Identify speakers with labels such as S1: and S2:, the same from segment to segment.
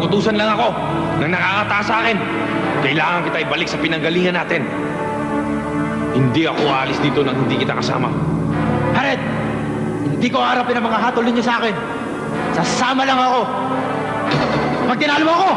S1: Inutusan lang ako na nakakataas sa akin. Kailangan kita ibalik sa pinanggalingan natin. Hindi ako aalis dito nang hindi kita kasama.
S2: Hared! Hindi ko harapin ang mga hatol ninyo sa akin. Sasama lang ako. Pag tinalo mo ako!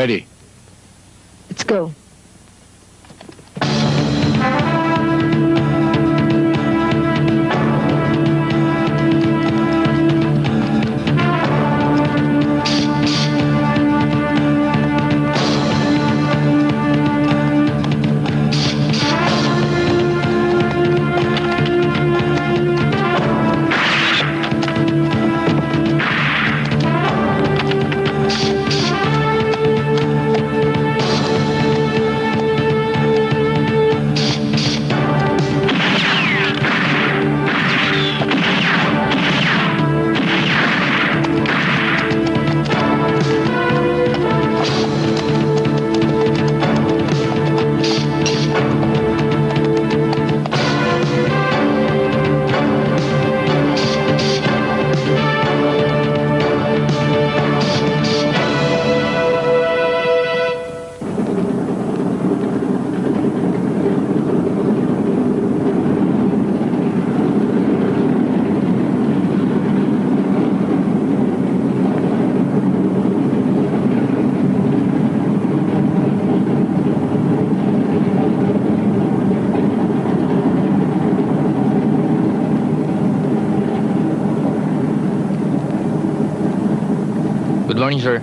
S3: Ready.
S4: Let's go.
S3: Good morning, sir.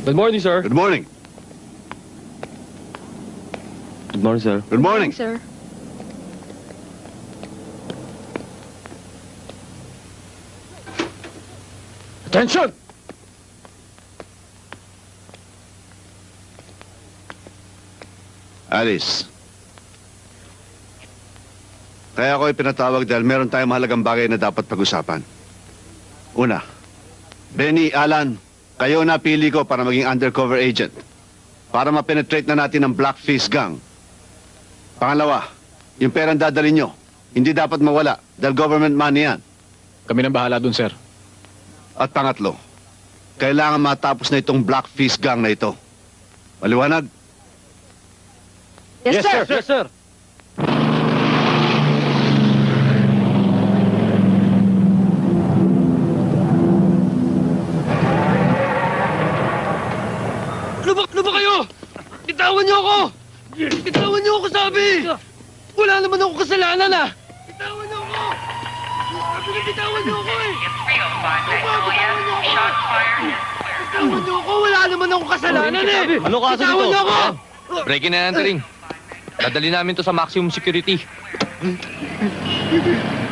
S5: Good morning, sir.
S6: Good morning.
S5: Good morning, sir.
S6: Good morning.
S4: Sir.
S5: Attention!
S6: Alice. Kaya ako ipinatawag dahil meron tayong mahalagang bagay na dapat pag-usapan. Una, Benny, Alan, kayo na pili ko para maging undercover agent. Para ma-penetrate na natin ang Blackfish Gang. Pangalawa, yung perang dadalhin nyo, hindi dapat mawala dahil government money yan.
S3: Kami nang bahala dun, sir.
S6: At pangatlo, kailangan matapos na itong Blackfish Gang na ito. Maliwanag?
S4: Yes, sir.
S5: Yes, sir.
S7: Ano ba kayo? Bitawan niyo ako! Bitawan niyo ako, sabi! Wala naman ako kasalanan, ah! Bitawan niyo ako! Sabi na bitawan niyo ako, eh! Bitawan niyo ako! Wala naman ako kasalanan, eh!
S5: Ano kaso
S7: Bitawan
S5: dito?
S7: niyo ako!
S3: Breaking and entering. Dadali namin to sa maximum security.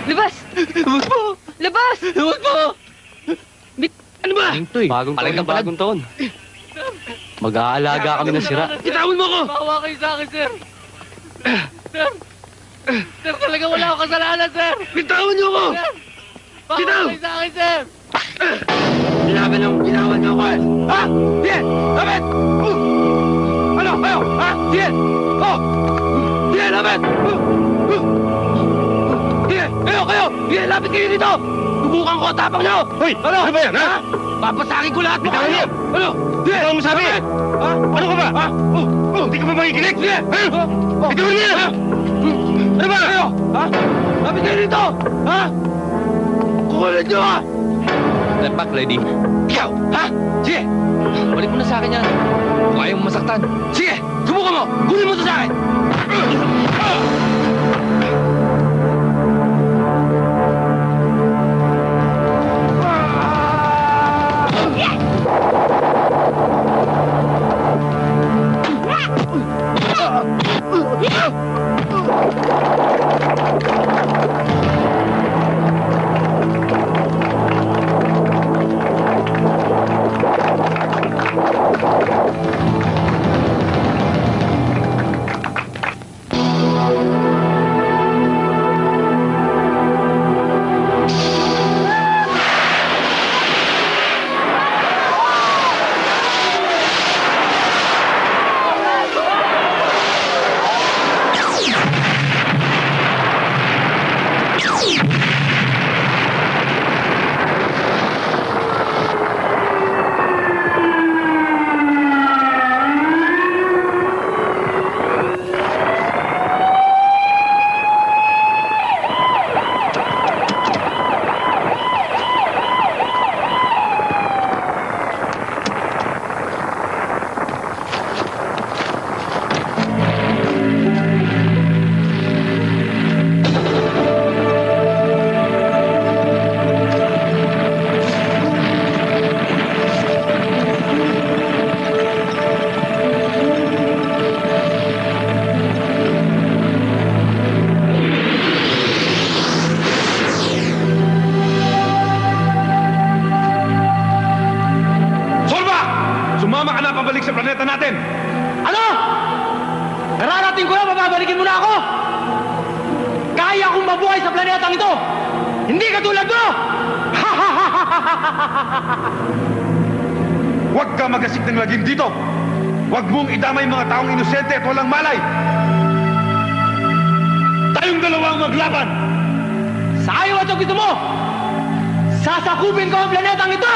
S4: Labas!
S7: Labas po!
S4: Labas!
S7: Labas po!
S4: Ano
S3: Galing to eh.
S5: Bagong
S3: Palag
S5: taon
S3: ng
S5: na
S3: palag.
S5: bagong taon. Mag-aalaga kami ng sira.
S7: Bitawan mo ako!
S8: Bawa kayo sa akin, sir. Sir! Sir, talaga wala akong kasalanan, sir.
S7: Bitawan niyo ako!
S8: Sir! Bawa
S7: Bitaw!
S8: kayo sa akin, sir.
S7: Binaban niyo ako eh! Ha? Sige! Lapit! Ano? Kayo? Ha? Sige! Oh! Sige, lapit! Sige! Kayo! Sige, lapit kayo dito! Subukan ko ang tapang niyo! Hoy! Ano ba yan, ha? Papasakin ko lahat mo kayo! Ano? Sige! Ano mo sabi? Ha? Ano ka ba? Ha? Hindi ka ba makikinig? Sige! Ikaw niya! Ha? Ano ba? Kayo? Ha? Lapit kayo dito! Ha? Kukulit niyo, ha?
S3: Step back, ready.
S7: Ikaw! Ha? Sige!
S3: Balik mo na sa akin yan. Kung ayaw mo masaktan.
S7: Sige! Subukan mo! Kunin mo ito sa akin!
S1: Sorba! Sumama ka na pabalik sa planeta natin!
S2: Ano? Nararating ko na, bababalikin mo na ako! Kaya kong mabuhay sa planetang ito! Hindi katulad mo!
S1: Huwag ka magasik ng lagim dito! Huwag mong idamay mga taong inosente at walang malay! Tayong dalawang maglaban!
S2: Sa ayaw at ang gusto mo! Sasakupin ko ang planetang ito!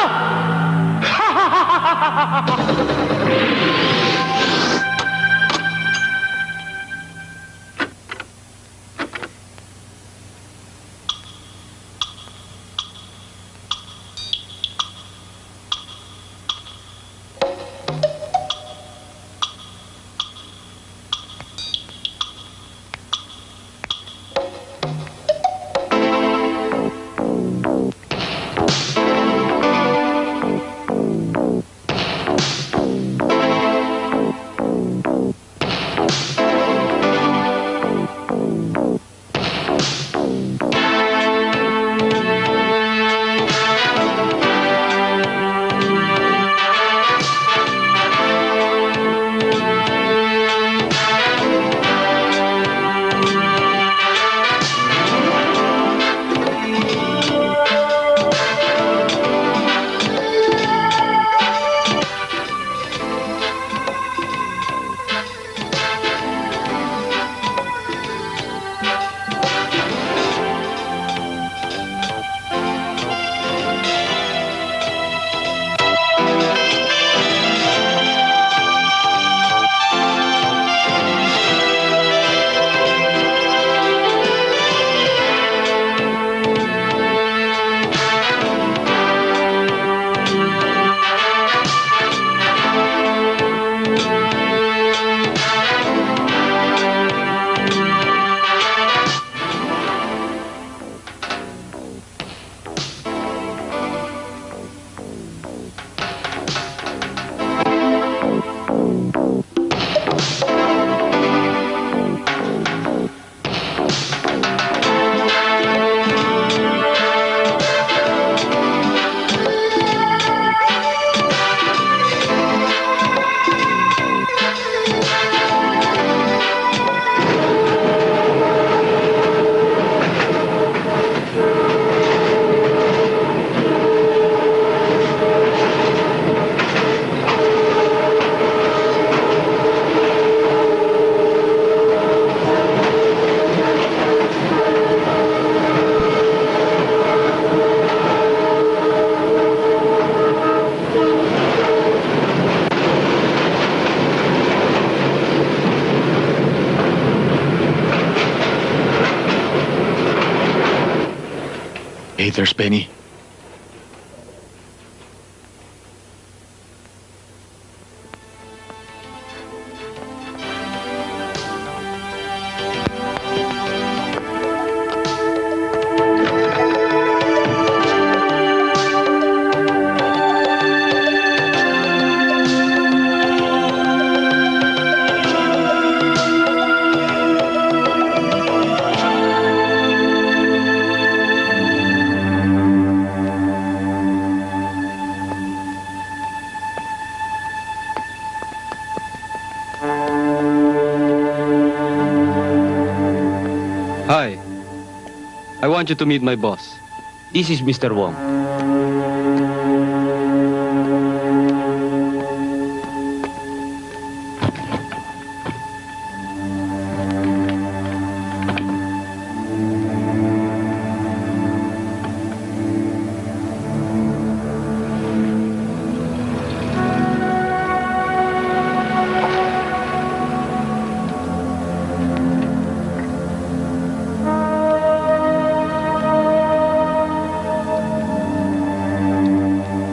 S1: Traitors, Benny.
S5: Hi. I want you to meet my boss.
S3: This is Mr. Wong.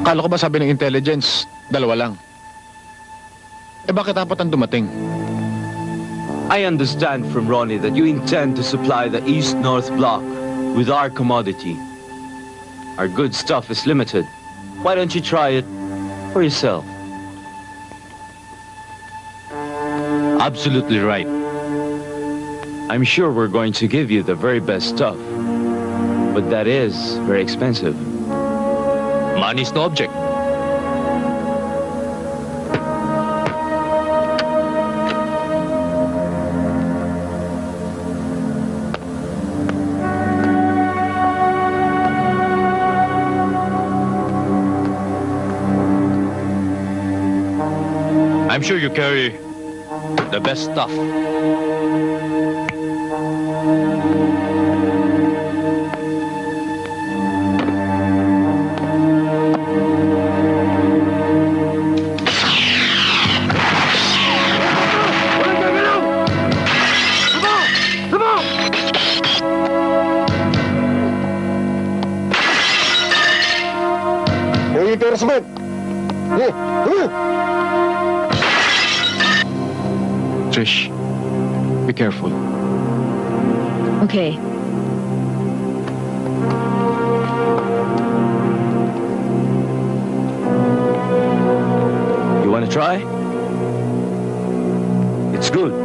S1: Akala ko ba sabi ng intelligence, dalawa lang? Eh bakit apat ang dumating?
S9: I understand from Ronnie that you intend to supply the East-North Block with our commodity. Our good stuff is limited. Why don't you try it for yourself? Absolutely right. I'm sure we're going to give you the very best stuff. But that is very expensive.
S3: Money's no object. I'm sure you carry the best stuff.
S1: Trish, be careful.
S4: Okay.
S9: You want to try? It's good.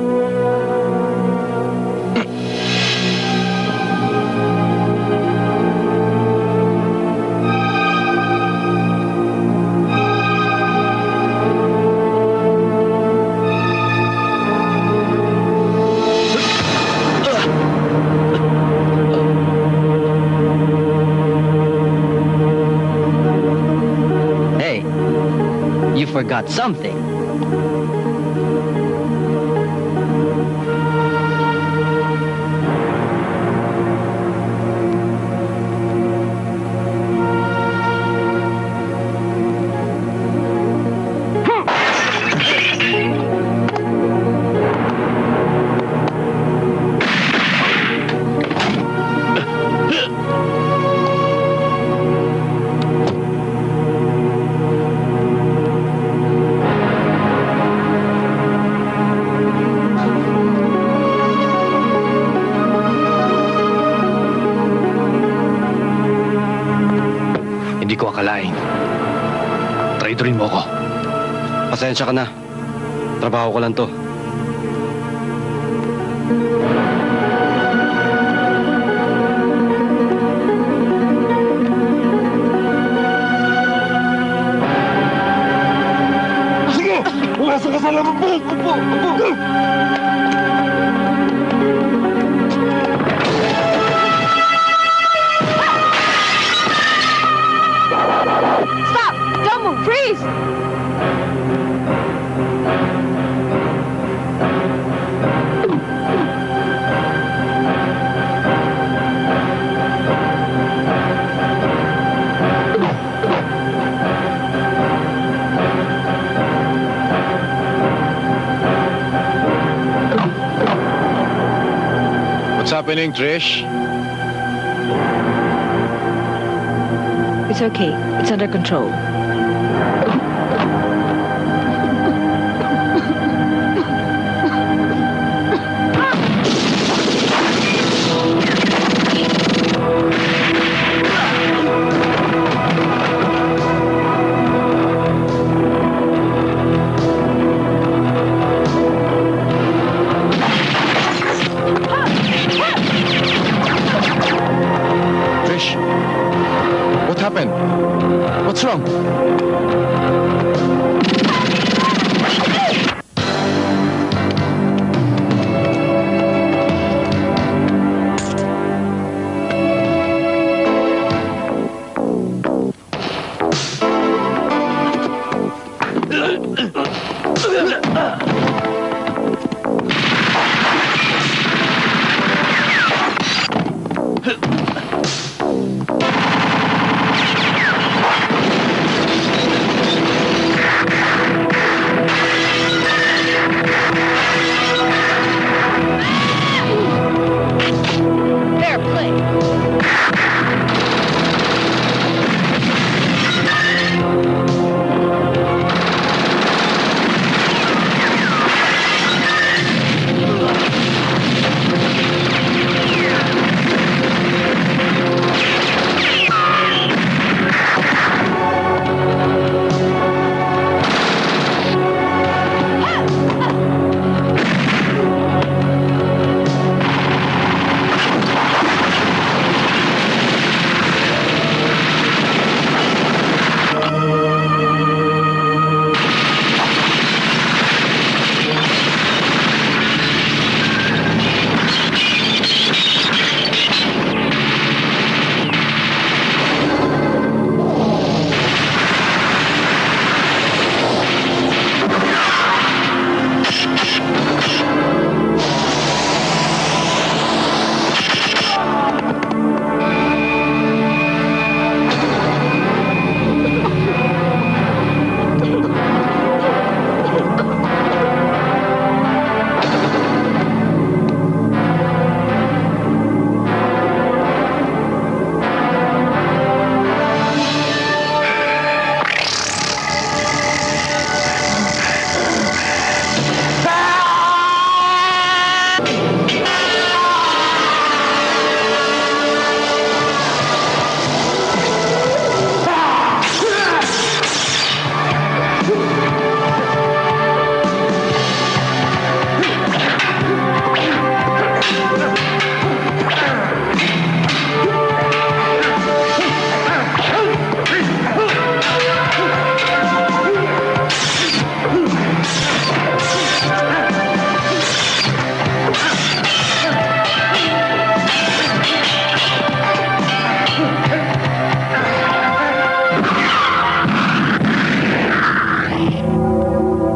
S2: Hey, you forgot something.
S3: Hindi ko akalain. Traitorin mo ako.
S5: Pasensya ka na. Trabaho ko lang to.
S7: Sige! Umasok ka sa labang po!
S4: Stop! Don't move! Freeze!
S1: What's happening, Trish?
S4: It's okay. It's under control.
S1: Trish, what happened? What's wrong?
S4: Fair play.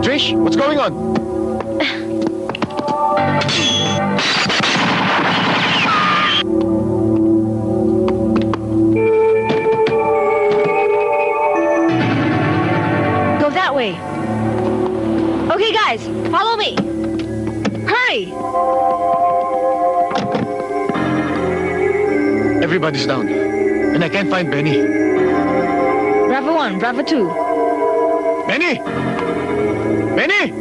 S4: Trish, what's going on? Go that way. Okay, guys, follow me. Hurry!
S7: Everybody's down. And I can't find Benny.
S4: Bravo 1, Bravo 2.
S7: Benny! Benny!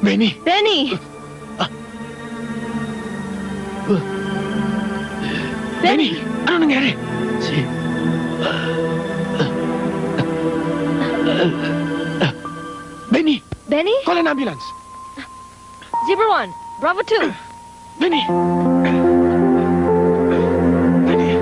S7: Benny!
S4: Benny!
S7: Benny! Ano nangyari? Benny!
S4: Benny?
S7: Call an ambulance!
S4: Zebra 1, Bravo 2.
S7: Benny! Benny!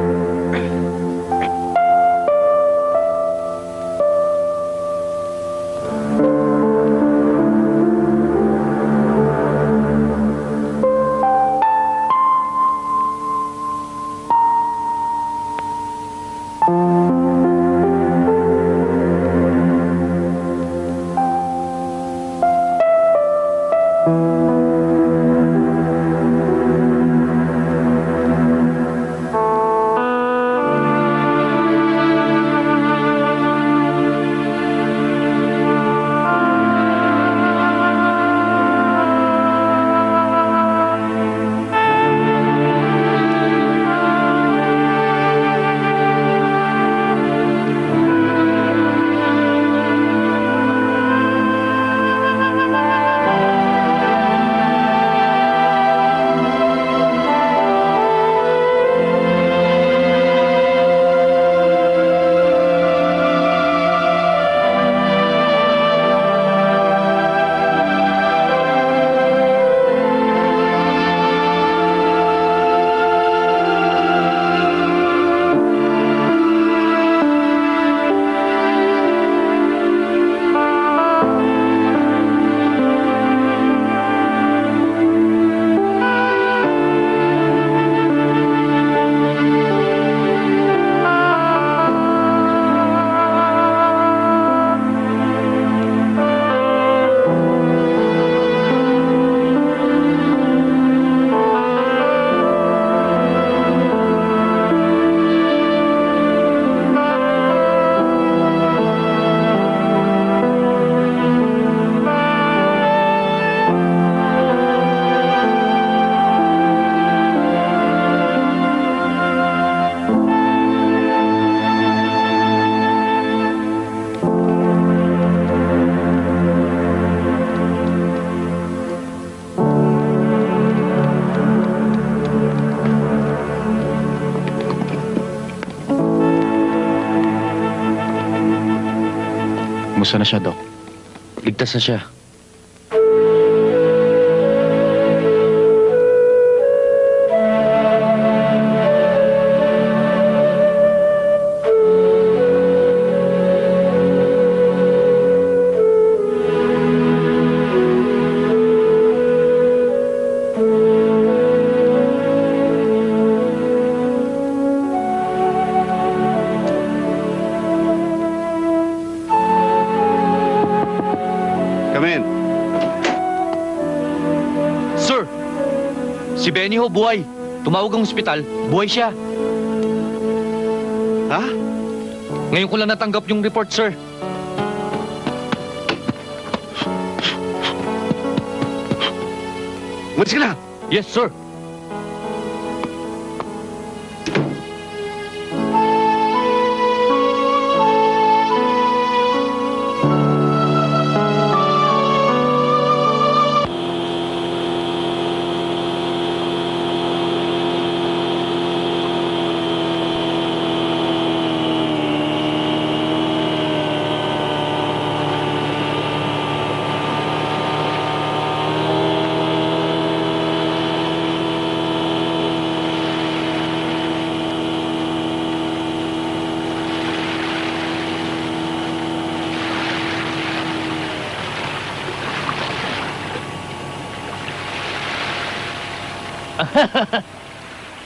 S10: Kumusta na siya, Doc?
S3: Ligtas na siya.
S6: Come in.
S3: Sir! Si Benny ho, buhay. Tumawag ang ospital, buhay siya.
S6: Ha?
S3: Ngayon ko lang natanggap yung report, sir.
S6: Umalis ka na!
S3: Yes, sir.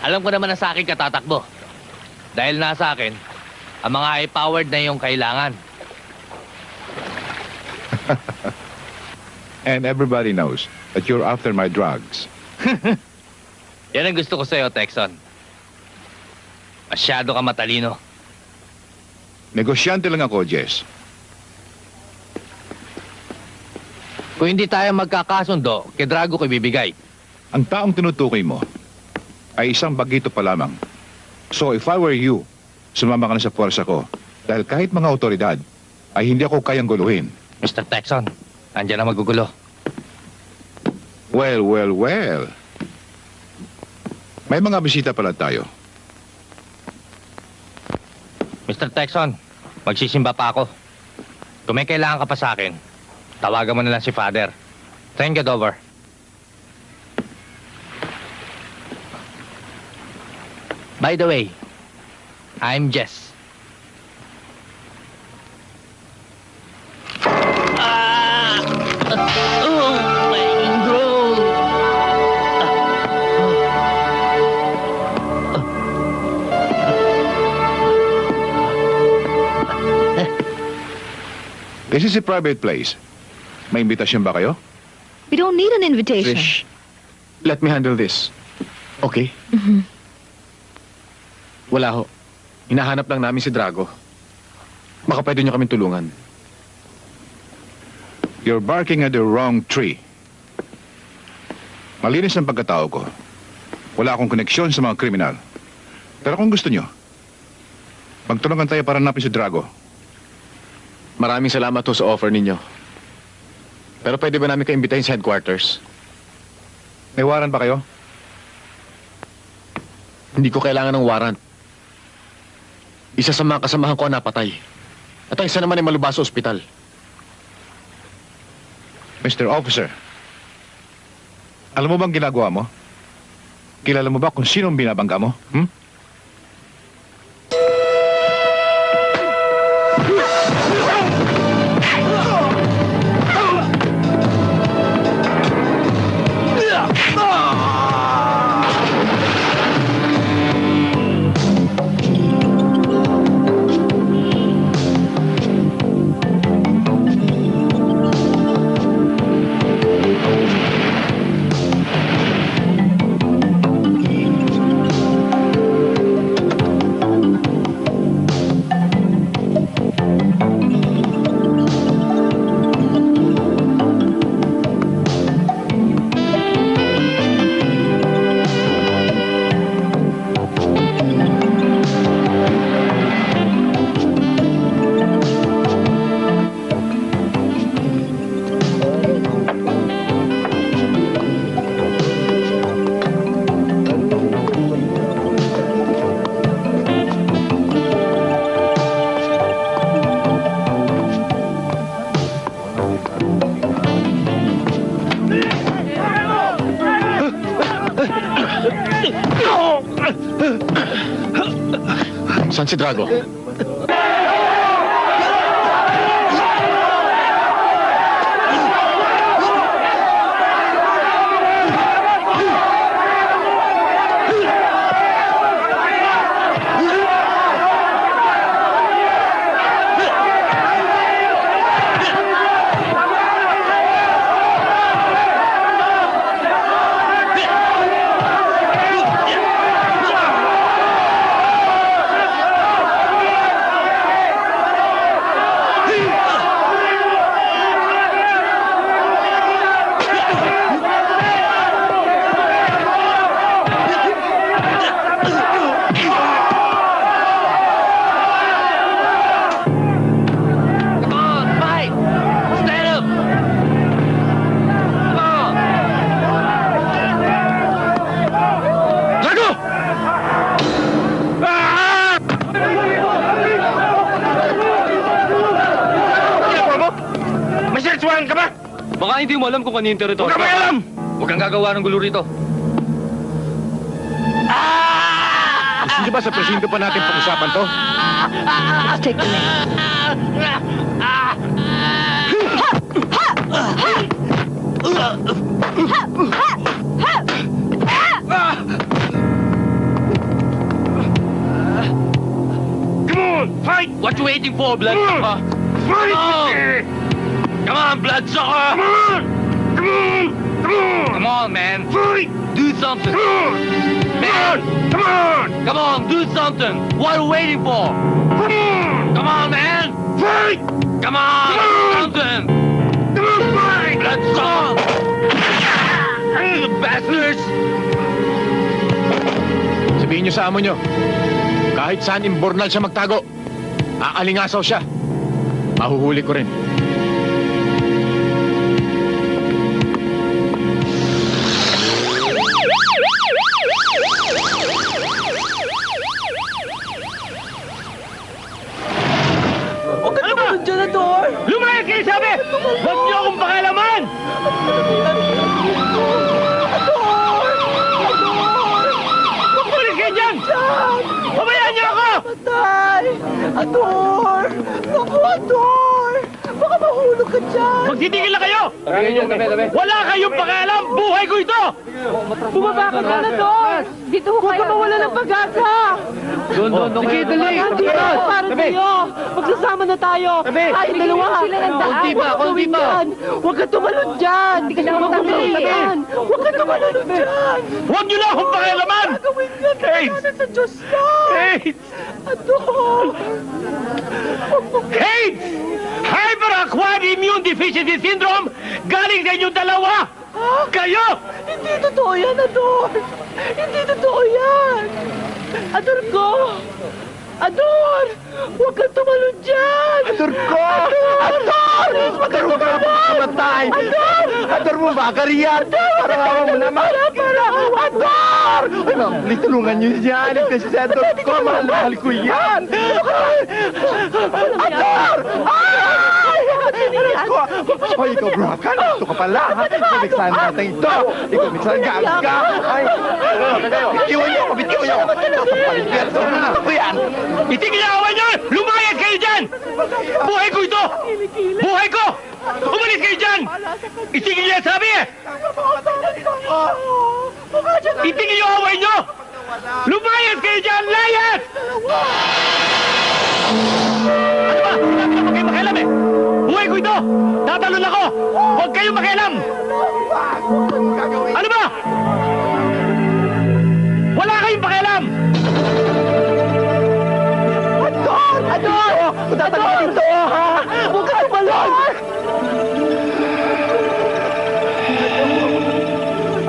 S8: Alam ko naman na sa akin katatakbo. Dahil nasa akin, ang mga high-powered na yung kailangan.
S10: And everybody knows that you're after my drugs.
S8: Yan ang gusto ko sa'yo, Texon. Masyado ka matalino.
S10: Negosyante lang ako, Jess.
S8: Kung hindi tayo magkakasundo, kay Drago ko ibibigay.
S10: Ang taong tinutukoy mo ay isang bagito pa lamang. So if I were you, sumama ka na sa puwersa ko. Dahil kahit mga otoridad ay hindi ako kayang guluhin.
S8: Mr. Texon, andyan na magugulo.
S10: Well, well, well. May mga bisita pala tayo.
S8: Mr. Texon, magsisimba pa ako. Kung may kailangan ka pa sa akin, tawagan mo na lang si Father. Thank you, Dover. By the way, I'm Jess.
S10: This is a private place. May imbitasyon ba kayo?
S4: We don't need an invitation.
S2: Trish, let me handle this. Okay? Wala ho. Hinahanap lang namin si Drago. Baka pwede niyo kaming tulungan.
S10: You're barking at the wrong tree. Malinis ang pagkatao ko. Wala akong koneksyon sa mga kriminal. Pero kung gusto nyo, magtulungan tayo para hanapin si Drago.
S2: Maraming salamat ho sa offer ninyo. Pero pwede ba namin ka-imbitahin sa headquarters?
S10: May waran ba kayo?
S2: Hindi ko kailangan ng warrant. Isa sa mga kasamahan ko ang napatay. At ang isa naman ay malubha sa ospital.
S10: Mr. Officer, alam mo bang ginagawa mo? Kilala mo ba kung sinong binabangga mo?
S2: Saan si Drago?
S3: Baka hindi mo alam kung kanino teritoryo.
S8: Huwag ka may alam! Huwag kang gagawa ng gulo rito.
S10: Gusto nyo ba sa presinto pa natin pag-usapan to?
S4: Let's take the name.
S8: Come on, fight! What you waiting for, bloodsucker? Fight! Come on, bloodsucker! Come on! Come on! Come on! Come on, man! Fight! Do something! Come on! Man! Come on! Come on, do something! What are you waiting for? Come on! Come on, man! Fight! Come on! Come on! Something! Come on, fight! Bloodsucker! You bastards!
S2: Sabihin niyo sa amo niyo, kahit saan imbornal siya magtago, aalingasaw siya. Mahuhuli ko rin. Ador! Naku, Ador! Baka mahulog ka dyan!
S7: Magtitigil na kayo! Wala kayong pakialam! Buhay ko ito!
S2: Bumaba ka na, Ador!
S4: Dito ho
S2: Huwag ka mawala ng pag-asa!
S7: Doon,
S2: Sige, dali! Para sa'yo! Magsasama na tayo! Tayong dalawa!
S4: Sila ng daan.
S2: Konti pa! Konti pa! Huwag ka tumalon dyan!
S4: Hindi ka naman
S2: Huwag ka
S4: tumalon
S2: tumalon
S4: dyan.
S2: Huwag ka tumalon dyan!
S7: Huwag niyo na akong pakialaman!
S2: Gagawin ka! Kasalanan sa Diyos yan!
S7: Kate!
S2: Ador!
S7: Kate! Hyperacquired Immune Deficiency Syndrome galing sa inyong dalawa! Kayo!
S2: Hindi totoo yan, Ador! Hindi totoo yan! Ador ko! Ador! Huwag kang tumalon dyan! Ador ko! Ador! Ador mo ba makamatay? Ador! Ador mo ba kariyan? Parawawa mo naman! Para! Ador! Ano, tulungan niyo yan! Kasi si Ador ko, mahal ko yan! Ador! Ay! Hoy, ikaw, Brokan! Ito ka pala, ha? Kumiksahan natin ito! Ikaw, miksahan gamit ka! Ay! Bitiwan niyo ako! Bitiwan niyo ako! Paligyan! Ano ko yan?
S7: Itigil ang awan niyo! Lumayas kayo dyan! Buhay ko ito! Buhay ko! Umalis kayo dyan! Itigil niyo ang sabi eh! Itigil yung away niyo! Lumayas kayo dyan! Layas! Ano ba? Sinabi na kayo makialam eh! Buhay ko ito! Tatalon ako! Huwag kayong makialam! Ano ba? Wala kayong pakialam!
S2: Ador! Ador! Tatalon dito, ha? Huwag ka tumalon!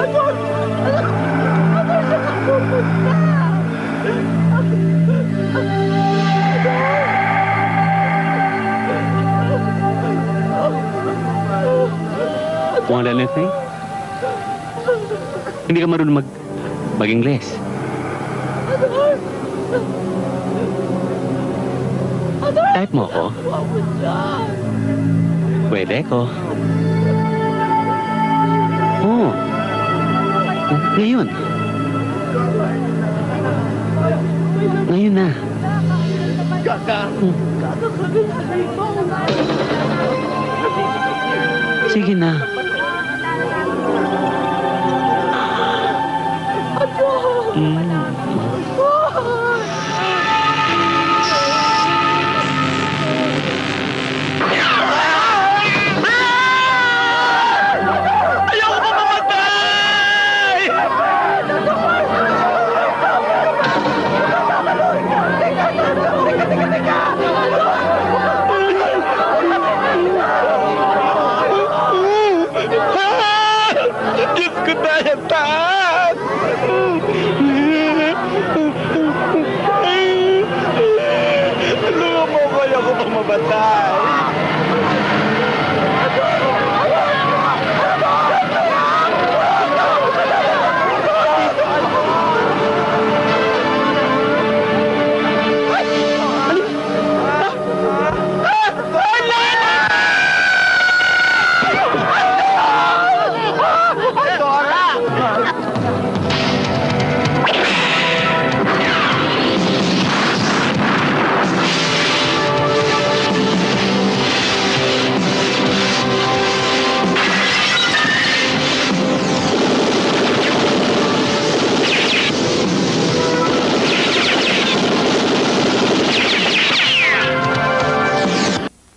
S2: Ador! Ador! Ador, saan ka pupunta?
S11: Want anything? Hindi ka marunong mag-Ingles. Type mo ako? Pwede ko. Oh. Ngayon. Ngayon na. Sige na.
S7: Ayaw ko mamatay! Diyos ko na yung taas! Tulungan mo ko, ayaw ko pa mamatay!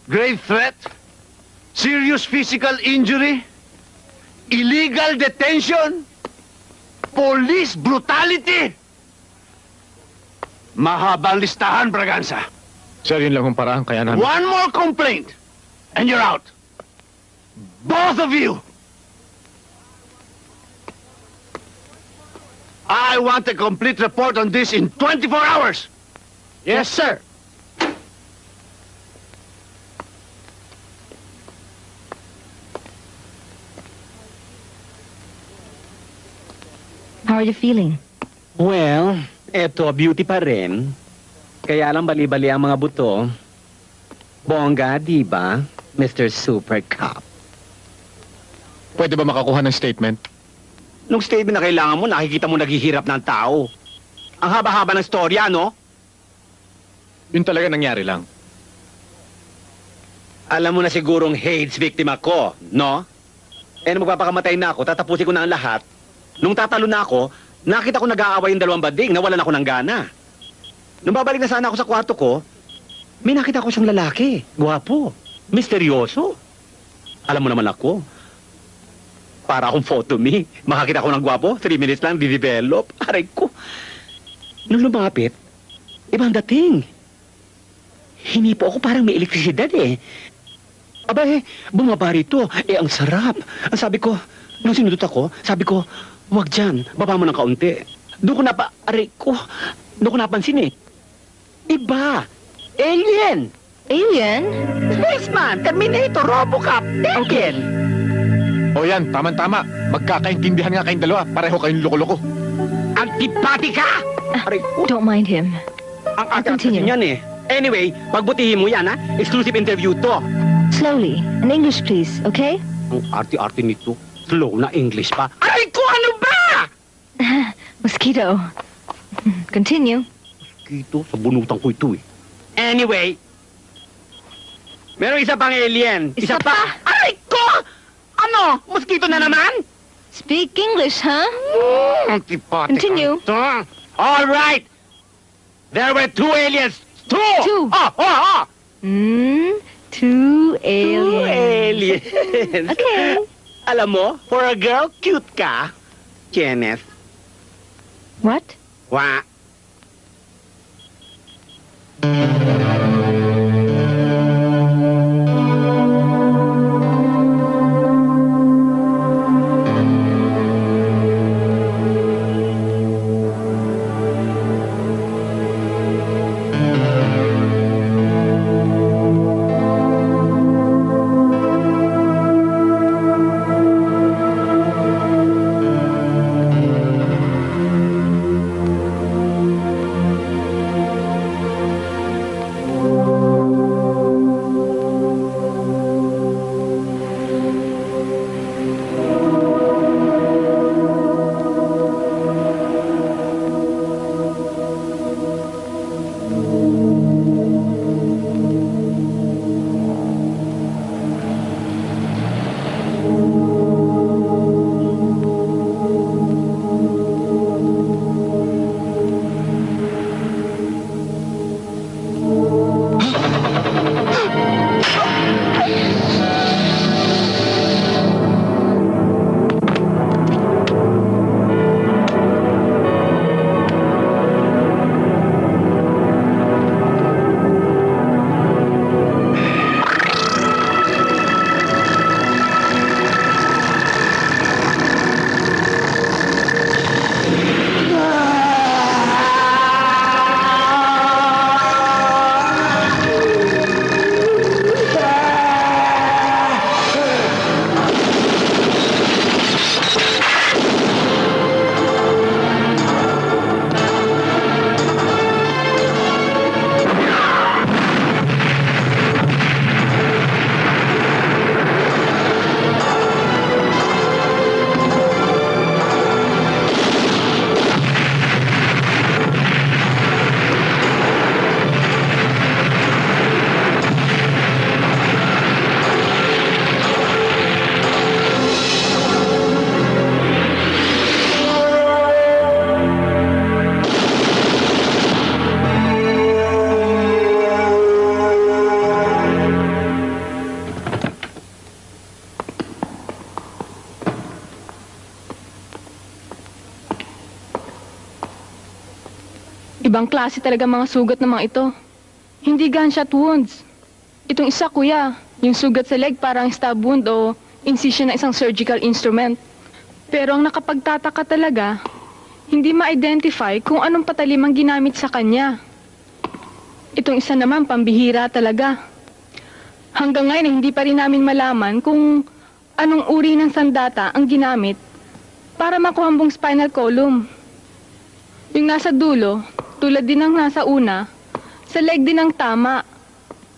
S6: Grave threat, serious physical injury, illegal detention, police brutality. Mahabang listahan, Braganza.
S10: Sir, yun lang kung paraan kaya namin.
S6: One more complaint, and you're out. Both of you. I want a complete report on this in 24 hours.
S2: Yes, sir!
S4: How are you feeling?
S11: Well, eto, beauty pa rin. Kaya lang bali-bali ang mga buto. Bongga, di ba, Mr. Super Cop?
S10: Pwede ba makakuha ng statement?
S11: Nung statement na kailangan mo, nakikita mo naghihirap ng tao. Ang haba-haba ng storya, no?
S3: Yun talaga nangyari lang.
S11: Alam mo na sigurong AIDS victim ako, no? Eh, nung magpapakamatay na ako, tatapusin ko na ang lahat. Nung tatalo na ako, nakita ko nag-aaway yung dalawang bading, nawalan ako ng gana. Nung babalik na sana ako sa kwarto ko, may nakita ko siyang lalaki. Gwapo. Misteryoso. Alam mo naman ako, para akong photo me. Makakita ko ng gwapo, 3 minutes lang, di-develop. Aray ko. Nung lumapit, ibang dating. Hinipo ako parang may elektrisidad eh. Aba bumaba rito. Ang sarap. Ang sabi ko, nung sinudot ako, sabi ko, wag dyan, baba mo ng kaunti. Doon ko napansin eh. Iba. Alien.
S4: Alien?
S11: Spaceman, Terminator, Robocop, Alien.
S3: O yan, tama-tama. Magkakaintindihan nga kayong dalawa. Pareho kayong loko-loko.
S11: Antipati ka! Aray ko.
S4: Don't mind him.
S11: Ang ate
S4: Continue.
S11: yan eh. Anyway, pagbutihin mo yan ha. Exclusive interview to.
S4: Slowly. In English, please, okay?
S11: Ang arte-arte nito. Slow na English pa. Aray ko, ano ba?
S4: Mosquito. Continue.
S11: Kito, sa bunutan ko ito eh. Anyway, meron isa pang alien.
S4: Isa pa?
S11: Aray ko! Ano? Mosquito na naman?
S4: Speak English, huh?
S11: Antipati
S4: Continue.
S11: All right. There were 2 aliens. 2!
S4: Two.
S11: Oh!
S4: 2 aliens.
S11: 2 aliens.
S4: Okay.
S11: Alam mo, for a girl, cute ka. Kenneth.
S4: What?
S11: Wa.
S12: Ibang klase talaga mga sugat ng mga ito. Hindi gunshot wounds. Itong isa, kuya, yung sugat sa leg parang stab wound o incision ng isang surgical instrument. Pero ang nakapagtataka talaga, hindi ma-identify kung anong patalim ang ginamit sa kanya. Itong isa naman, pambihira talaga. Hanggang ngayon, hindi pa rin namin malaman kung anong uri ng sandata ang ginamit para makuha ang buong spinal column. Yung nasa dulo, tulad din ng nasa una, sa leg din ang tama.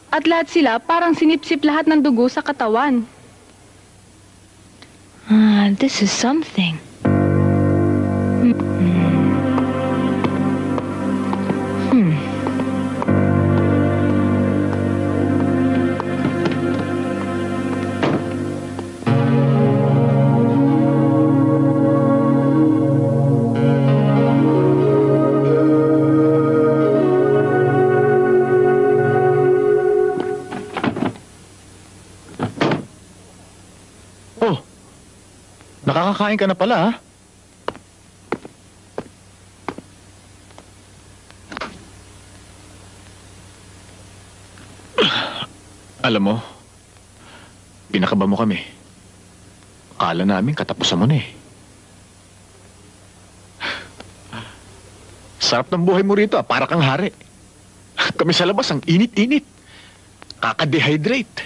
S12: At lahat sila parang sinipsip lahat ng dugo sa katawan.
S4: This is something.
S10: Nakakakain ka na pala, ha? Alam mo, pinakaba mo kami. Akala namin katapusan mo na eh. Sarap ng buhay mo rito, para kang hari. Kami sa labas, ang init-init. Kaka-dehydrate.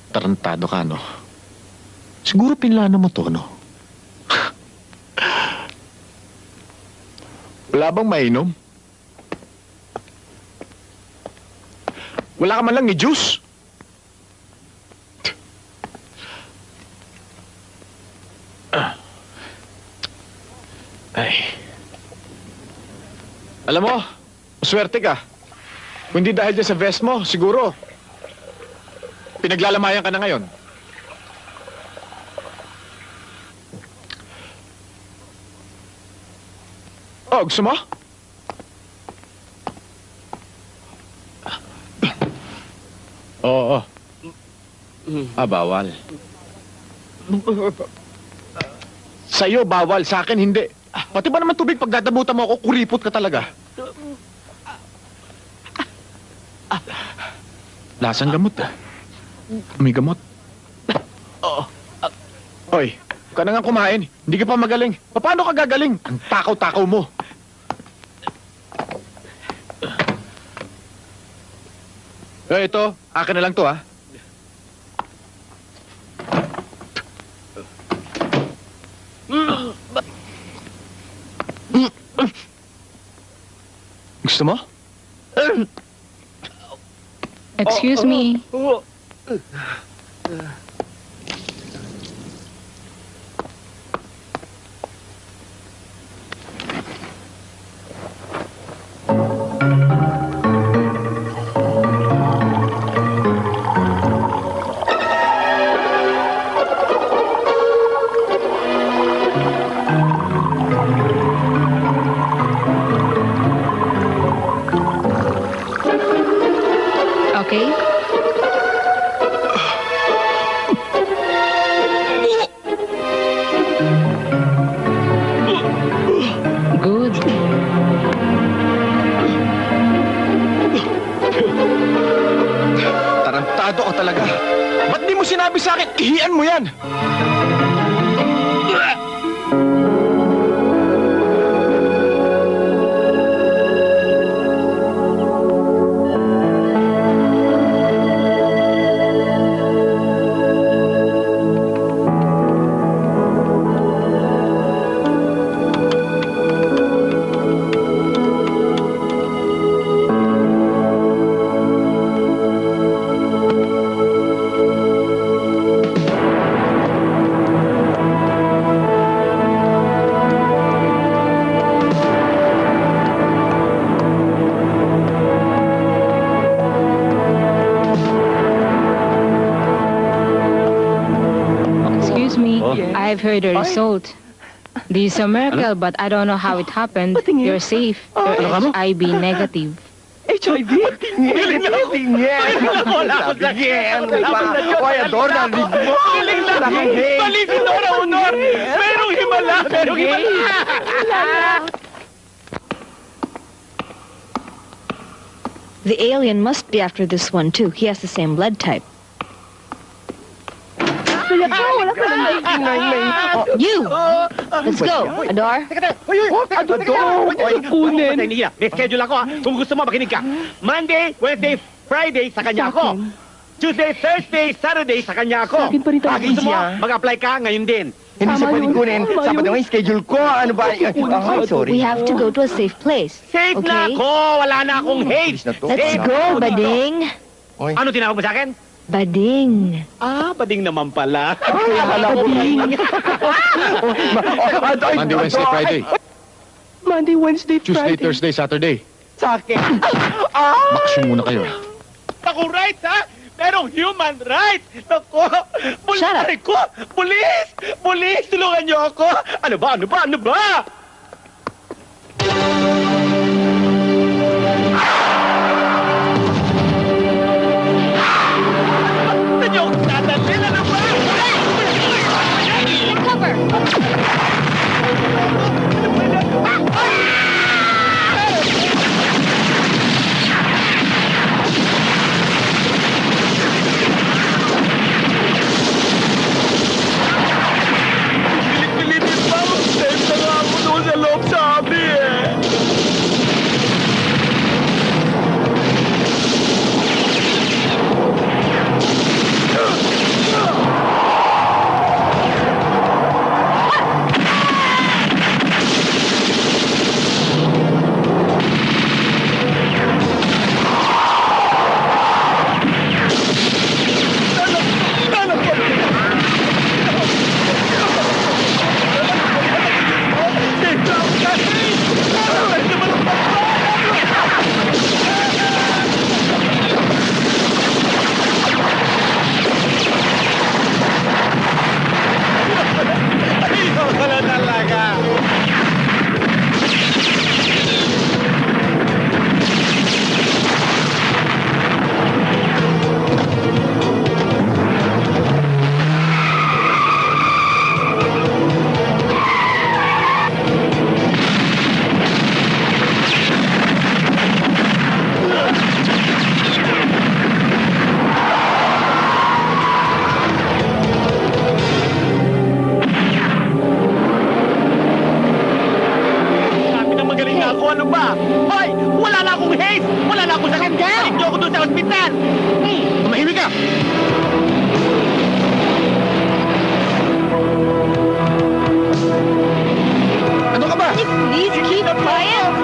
S10: Tarantado ka, no? Siguro pinlano mo to, no? Wala bang mainom? Wala ka man lang ni juice? Ay. Alam mo, swerte ka. Kung hindi dahil dyan sa vest mo, siguro, pinaglalamayan ka na ngayon. Oh, gusto mo? Oo. Bawal. Sa'yo, bawal. Sa akin, hindi. Pati ba naman tubig pag dadabutan mo ako, kuripot ka talaga. Lasang gamot, May gamot. Oy, ka na nga kumain. Hindi ka pa magaling. Paano ka gagaling? Ang takaw-takaw mo. Ito, akin na lang to, ha? Gusto mo?
S12: Excuse me. Okay? Good.
S10: Tarantado ka talaga. Ba't di mo sinabi sa akin, ihian mo yan?
S12: I've heard the result. This is a miracle, but I don't know how it happened. You're safe. You're HIV negative.
S2: HIV? Galing na ako. Wala ako sa tingin. Oy, Ador, narinig mo. Galing na. Bali si Dora Honor. Merong himala. Merong himala.
S4: The alien must be after this one, too. He has the same blood type. You! Let's go, Ador.
S11: Kunin. May schedule ako, ha? Kung gusto mo, makinig ka. Monday, Wednesday, Friday, sa kanya ako. Tuesday, Thursday, Saturday, sa kanya ako. Pag gusto mo, mag-apply ka ngayon din.
S2: Hindi siya pwedeng kunin. Sabado nga yung schedule ko. Ano ba? Sorry.
S4: We have to go to a safe place.
S11: Safe na ako! Wala na akong hate!
S4: Let's go, Bading.
S11: Ano tinawag mo sa akin?
S4: Bading.
S11: Bading naman pala.
S2: Bading.
S10: Monday, Wednesday, Friday.
S2: Monday, Wednesday,
S10: Tuesday,
S2: Friday.
S10: Thursday, Saturday.
S2: Sa akin.
S10: Bakasyon muna kayo.
S11: Ako right, ha? Merong human rights! Naku!
S4: Shut up.
S11: Ko! Pulis! Pulis! Tulungan niyo ako! Ano ba? Ano ba? Ano ba? Ano niyo ako dadalhin? Ano ba?
S4: Cover!
S7: hospital!
S10: Tumahimik ka! Ano ka ba?
S4: Can you please keep quiet?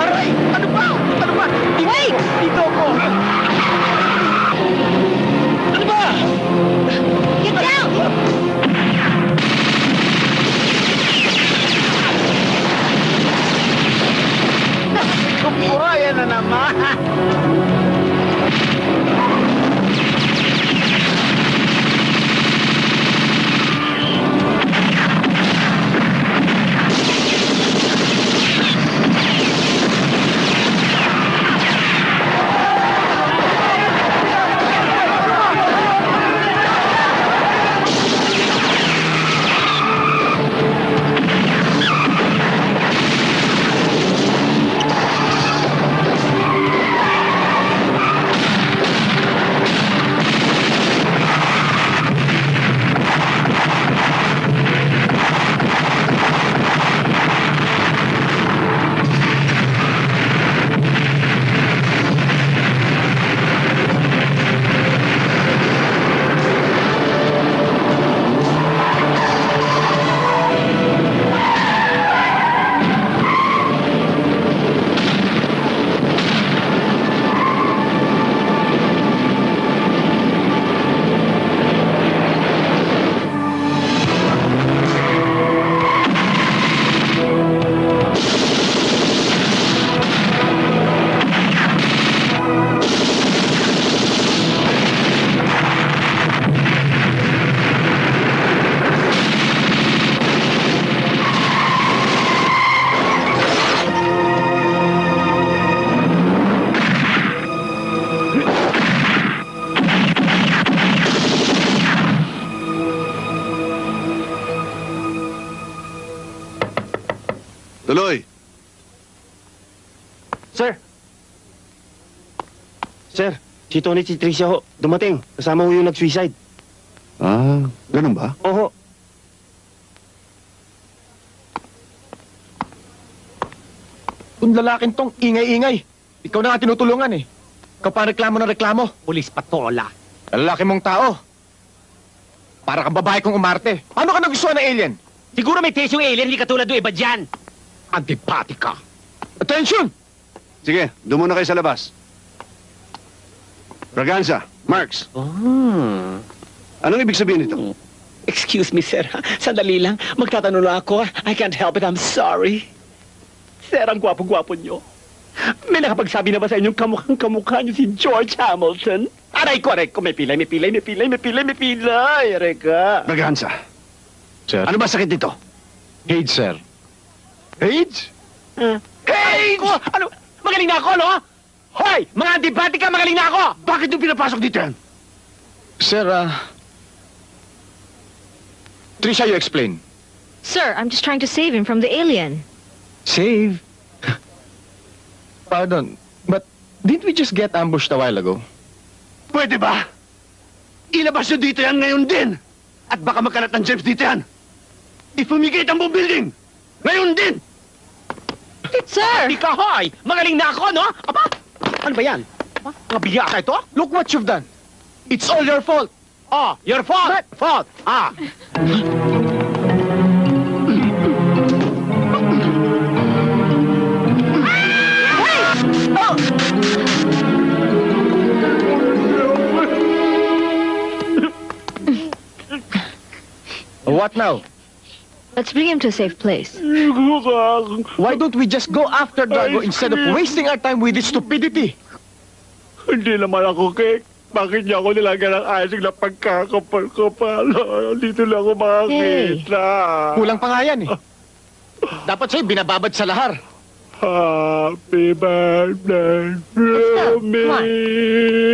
S7: Aray! Ano ba? Ano ba?
S4: Wait!
S7: Dito ako! Ano ba?
S4: Get down!
S7: Ayan na naman!
S6: Tuloy!
S7: Sir! Sir, si Tony at si Tricia ho, dumating. Kasama ho yung nag-suicide.
S6: Ah, ganun ba?
S7: Oho.
S10: Kung lalaking tong ingay-ingay. Ikaw na nga tinutulungan eh. Ikaw pa reklamo ng reklamo.
S7: Pulis patola.
S10: Lalaki mong tao. Para kang babae kong umarte. Paano ka nagustuhan ng alien?
S7: Siguro may taste yung alien, hindi katulad ng iba dyan. Antipatika.
S10: Attention!
S6: Sige, doon muna kayo sa labas. Braganza, Marks, anong ibig sabihin nito?
S11: Excuse me, sir. Sandali lang. Magtatanong lang ako. I can't help it. I'm sorry. Sir, ang gwapo-gwapo nyo. May nakapagsabi na ba sa inyong kamukhang-kamukha nyo si George Hamilton? Aray ko, aray ko. May pilay. Aray ka.
S6: Braganza,
S10: Sir?
S6: ano ba sakit nito?
S10: AIDS, sir. AIDS?
S7: Hey! Ano? Magaling na ako, no? Hoy! Mga antipatika, magaling na ako!
S6: Bakit nyo pinapasok dito yan?
S10: Sir, Trisha, you explain.
S4: Sir, I'm just trying to save him from the alien.
S10: Save? Pardon, but didn't we just get ambushed a while ago?
S6: Pwede ba? Ilabas nyo dito yan ngayon din! At baka magkalat ng James dito yan! Ipumigit ang buong building! Ngayon din!
S4: Sir!
S7: Di ka, hoy! Magaling na ako, no? Aba! Ano ba yan? Mga biya ka ito?
S10: Look what you've done. It's all your fault.
S7: Oh, your fault! Fault! Ah!
S10: What now?
S4: Let's bring him to a safe place.
S10: Why don't we just go after Dargo instead of wasting our time with this stupidity?
S7: Hindi naman ako, Kek. Bakit niya ako nilagyan ng icing na pagkakapal-kapal? Dito lang ako makakita.
S10: Kulang pa nga yan eh. Dapat sa'yo binababad sa lahar.
S7: Happy birthday to me.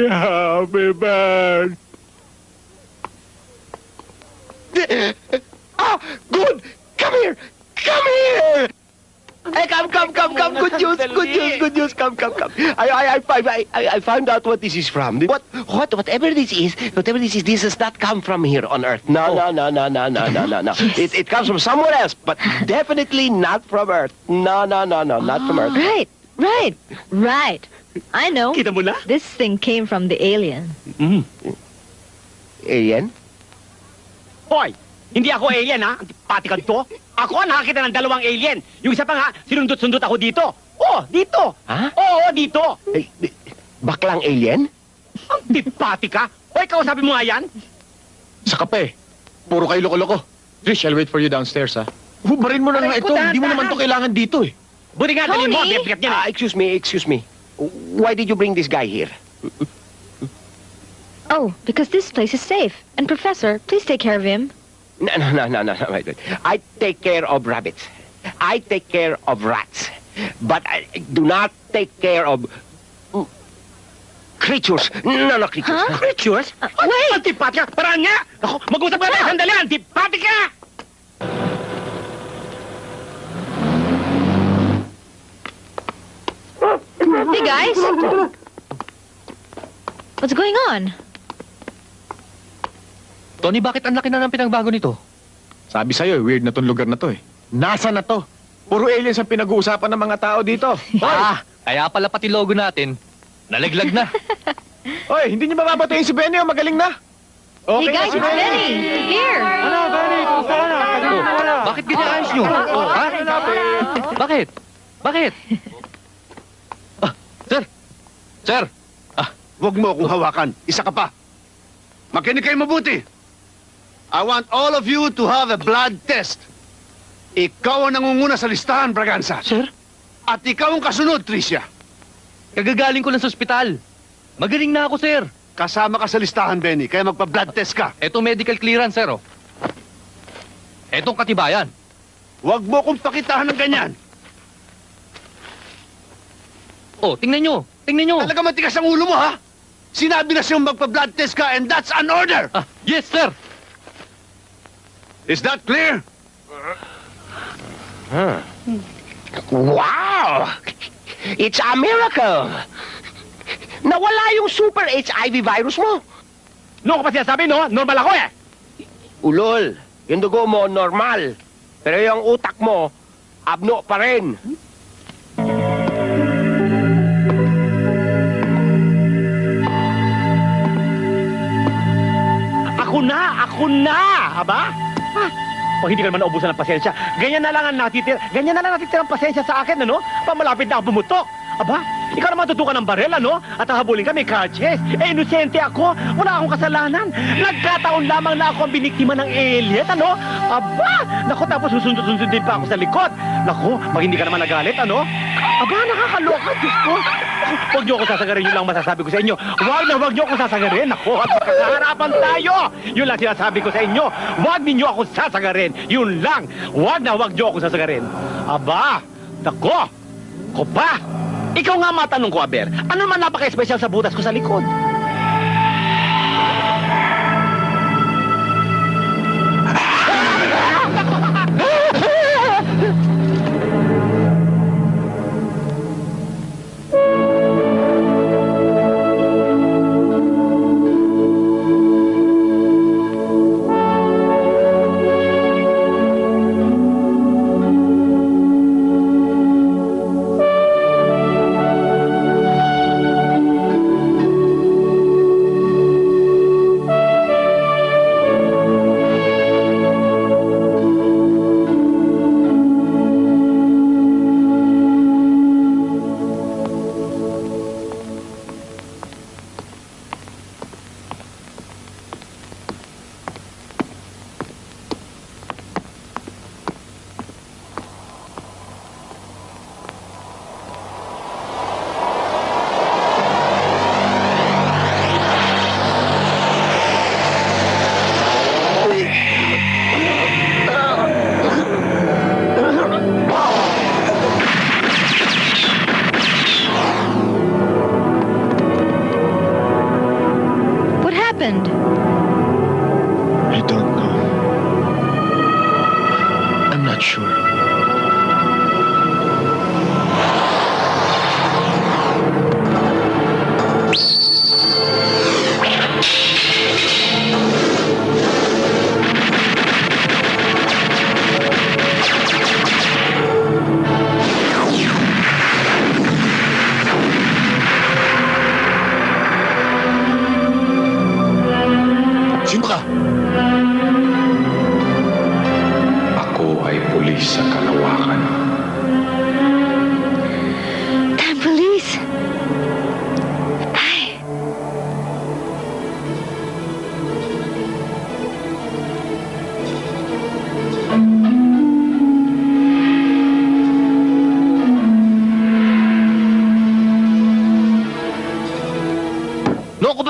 S7: Happy birthday.
S10: Ah! Good! Come here! Come here!
S2: Hey, come. Good news. Come. I found out what this is from. Whatever this is, this does not come from here on Earth. No. It comes from somewhere else, but definitely not from Earth. No, not from Earth.
S4: Right. I know.
S11: Kita mo na?
S4: This thing came from the alien.
S2: Alien?
S11: Hoy, hindi ako alien ha. Antipatical to. Ako nakakita ng dalawang alien. Yung isa pa nga, sinundot-sundot ako dito. Oh, dito.
S2: Ha?
S11: Oo, dito.
S2: Baklang alien?
S11: Antipatika. Hoy, kausapin mo nga yan.
S10: Sa kape. Puro kayo loko-loko. Trish, I'll wait for you downstairs, ha? Hubarin mo na nga ito. Hindi mo naman to kailangan dito, eh.
S11: Buti nga, dalhin mo.
S4: Tony!
S11: Bigat yan eh.
S2: Excuse me. Why did you bring this guy here?
S4: Oh, because this place is safe. And Professor, please take care of him.
S2: No. Wait. I take care of rabbits. I take care of rats. But I do not take care of creatures. No, creatures.
S4: Huh?
S11: Creatures?
S4: Wait!
S11: Antipatika. Parang nga. Ako, mag-usap ka tayo. Sandali. Antipatika.
S4: Hey, guys. What's going on?
S3: Tony, bakit ang laki na ng pinagbago nito?
S10: Sabi sa'yo, weird na tong lugar na to, eh. Nasa na to? Puro aliens ang pinag-uusapan ng mga tao dito.
S3: Kaya pala pati logo natin, nalaglag na.
S10: Oy, hindi niyo mababatuin si Benny, magaling na.
S4: Hey, guys, it's Benny. Here.
S3: Bakit ganyan ayos nyo? Ha? Bakit? Sir!
S6: Huwag mo akong hawakan. Isa ka pa. Makinig kayo mabuti. I want all of you to have a blood test. Ikaw ang nangunguna sa listahan, Braganza.
S3: Sir?
S6: At ikaw ang kasunod, Tricia.
S3: Kagagaling ko lang sa ospital. Magaling na ako, sir.
S6: Kasama ka sa listahan, Benny, kaya magpa-blood test ka.
S3: Eto medical clearance, sir, oh. Etong katibayan.
S6: Huwag mo akong pakitahan ng ganyan.
S3: Oh, tingnan nyo.
S6: Talaga matigas ang ulo mo, ha? Sinabi na siyang magpa-blood test ka and that's an order!
S3: Yes, sir!
S6: Is that clear?
S2: Wow! It's a miracle! Nawala yung super HIV virus mo.
S11: Noon ko pa sinasabi, no? Normal ako eh.
S2: Ulol, yung dugo mo normal. Pero yung utak mo, abno pa rin.
S11: Ako na! Aba? Pag hindi ka naman naubusan ng pasensya, ganyan na lang ang natitira ang pasensya sa akin, ano? Pamalapit na ako bumutok. Aba, ikaw naman tutukan ng barel, ano? At hahabulin ka, may catches. Inosente ako. Wala akong kasalanan. Nagkataon lamang na ako ang biniktima ng alien, ano? Aba, naku, tapos susundot-sundot din pa ako sa likod. Naku, pag hindi ka naman nagalit, ano? Aba, nakakaloka, Diyos ko. Huwag niyo ako sasagarin, yun lang masasabi ko sa inyo. Huwag niyo ako sasagarin. Naku, at magkakaharapan tayo. Yun lang sinasabi ko sa inyo. Huwag ninyo ako sasagarin. Yun lang. Huwag niyo ako sasagarin. Aba, naku, ko pa. Ikaw nga matanong ko, Aber. Ano naman napaka-espesyal sa butas ko sa likod?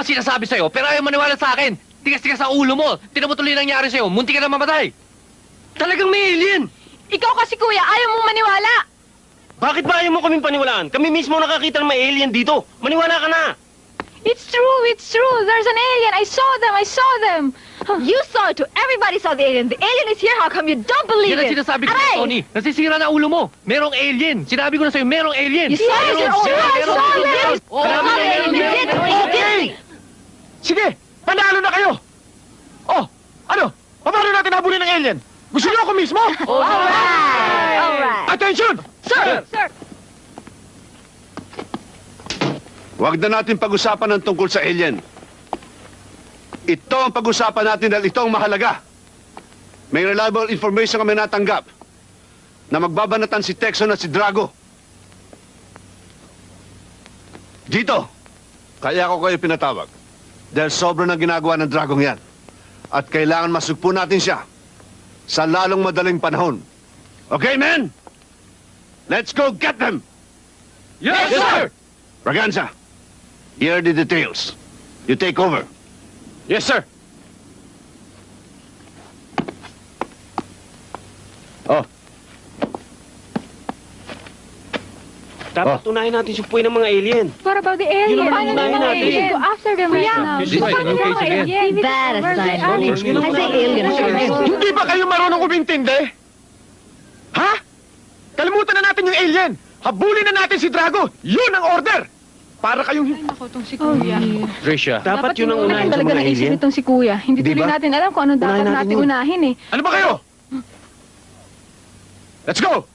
S3: sinasabi sa'yo, pero ayaw maniwala sa akin. Tigas-tigas sa ulo mo. Tinan mo tuloy nangyari sa'yo. Munti ka na mamatay.
S7: Talagang may alien!
S12: Ikaw kasi kuya, ayaw mong maniwala.
S7: Bakit ba ayaw mo kaming paniwalaan? Kami mismo nakakita ng may alien dito. Maniwala ka na!
S12: It's true, it's true. There's an alien. I saw them.
S4: You saw it too. Everybody saw the alien. The alien is here. How come you don't believe
S3: Yan ang
S4: it?
S3: sinasabi ko,
S4: Aray!
S3: Tony. Nasisira na ulo mo. Merong alien. Sinabi ko na sa'yo, merong alien.
S4: You saw it your own eyes.
S3: Merong
S4: Saw
S3: alien.
S4: it.
S3: Oo,
S4: Saw the alien. You did.
S10: Okay! Sige, panalo na kayo! Oh, ano? Paano natin habulin ng alien? Gusto niyo ako mismo?
S4: Alright. Alright.
S10: Attention!
S4: Sir. Sir.
S6: Huwag na natin pag-usapan ng tungkol sa alien. Ito ang pag-usapan natin dahil ito ang mahalaga. May reliable information kami natanggap na magbabanatan si Texon at si Drago. Dito, kaya ako kayo pinatawag. Dahil sobrang ang ginagawa ng Dragong yan. At kailangan masugpo natin siya sa lalong madaling panahon. Okay, men? Let's go get them!
S3: Yes, sir!
S6: Braganza, here are the details. You take over.
S10: Yes, sir.
S6: Oh,
S7: Dapat tunahin natin sumpuin ng mga alien.
S12: What about the alien?
S7: Yun naman ang
S12: Ano
S7: unahin
S12: yung mga
S7: natin.
S12: alien? Go after them right now.
S3: This is a new case again.
S4: Bad assignment. I say alien.
S10: Hindi ba kayo marunong umintindi? Ha? Kalimutan na natin yung alien. Habulin na natin si Drago. Yun ang order. Para kayong...
S12: Ako tong si Kuya.
S3: Tricia.
S7: Dapat yun ang unahin sa
S12: Talaga
S7: mga
S12: naisip
S7: alien.
S12: itong si Kuya. Hindi
S7: Di
S12: tuloy
S7: ba?
S12: natin alam kung ano dapat
S7: Unahin natin
S12: natin
S7: yun.
S12: unahin eh.
S10: Ano ba kayo? Let's go!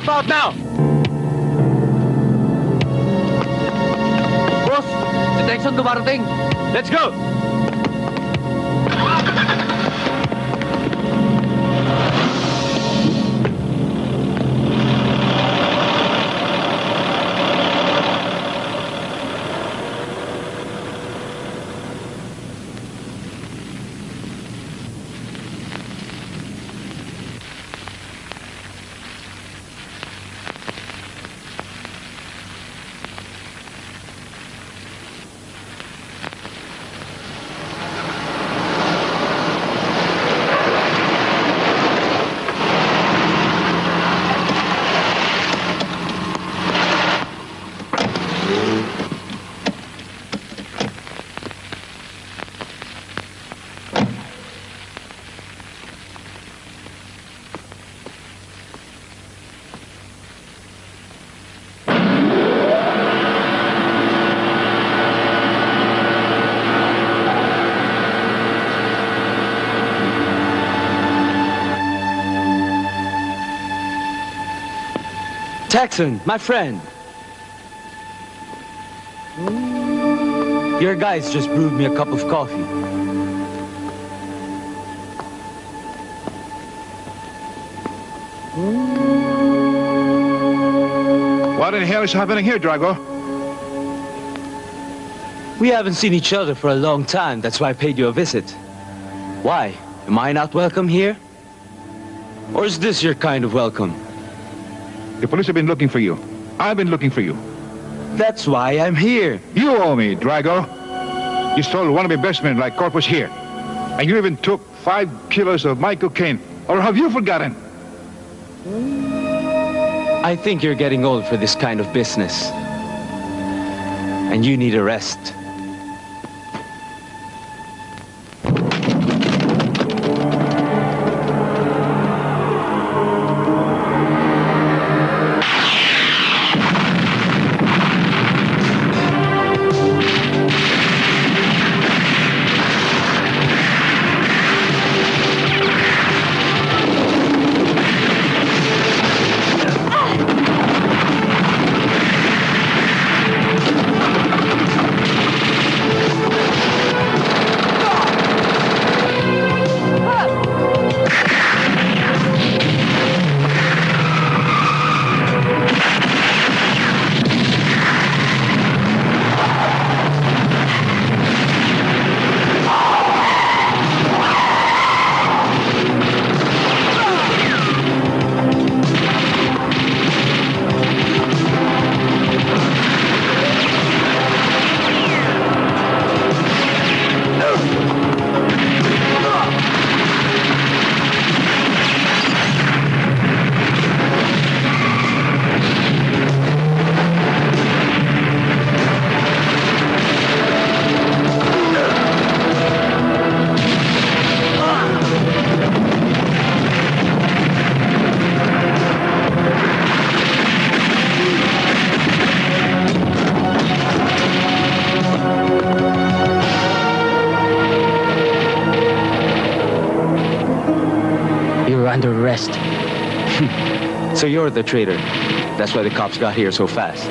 S3: stuff out now! Boss, detection dumarating. Let's go!
S9: Texan, my friend. Your guys just brewed me a cup of coffee.
S13: What in the hell is happening here, Drago?
S9: We haven't seen each other for a long time. That's why I paid you a visit. Why? Am I not welcome here? Or is this your kind of welcome?
S13: The police have been looking for you. I've been looking for you.
S9: That's why I'm here.
S13: You owe me, Drago. You stole one of my best men like Corpus here. And you even took 5 kilos of my cocaine. Or have you forgotten?
S9: I think you're getting old for this kind of business. And you need a rest.
S2: Under arrest.
S9: So you're the traitor. That's why the cops got here so fast.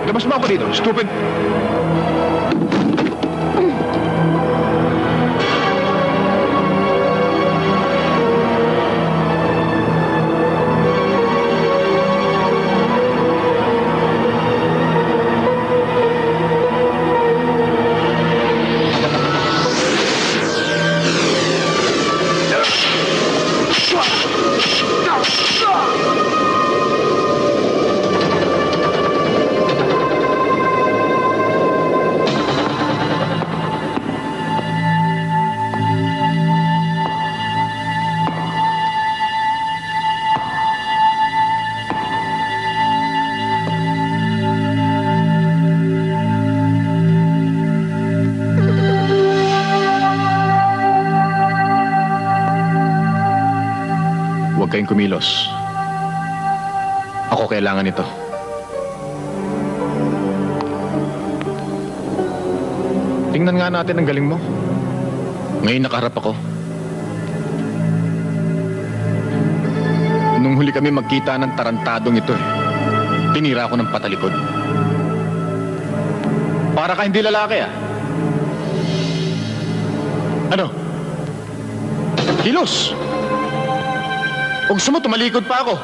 S13: Labas mo ako dito, stupid!
S10: Huwag kayong kumilos. Ako kailangan ito. Tingnan nga natin ang galing mo. Ngayon nakaharap ako. Nung huli kami magkita ng tarantadong ito tinira ako ng patalikod. Para ka hindi lalaki Ano? Kilos! O gusto mo, tumalikod pa ako.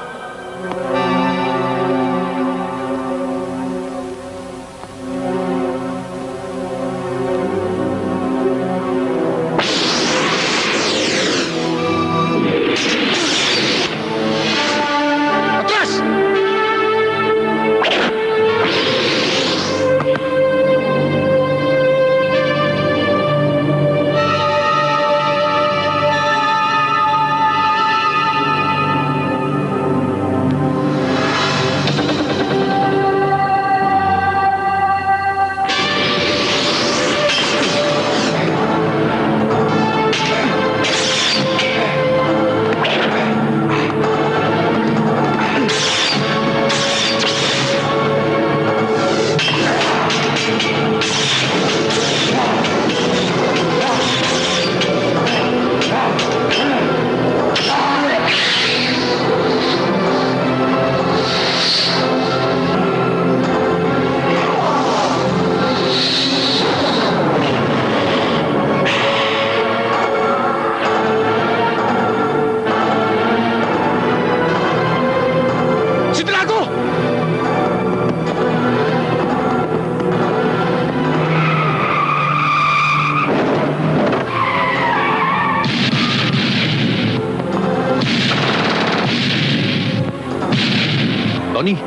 S3: Tony,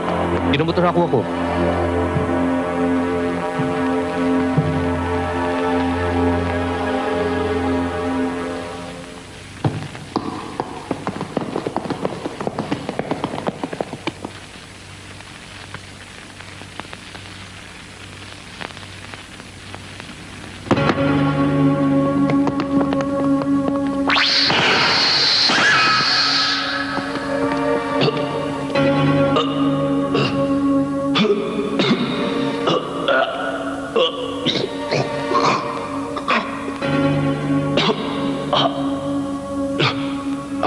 S3: kinamotor ako.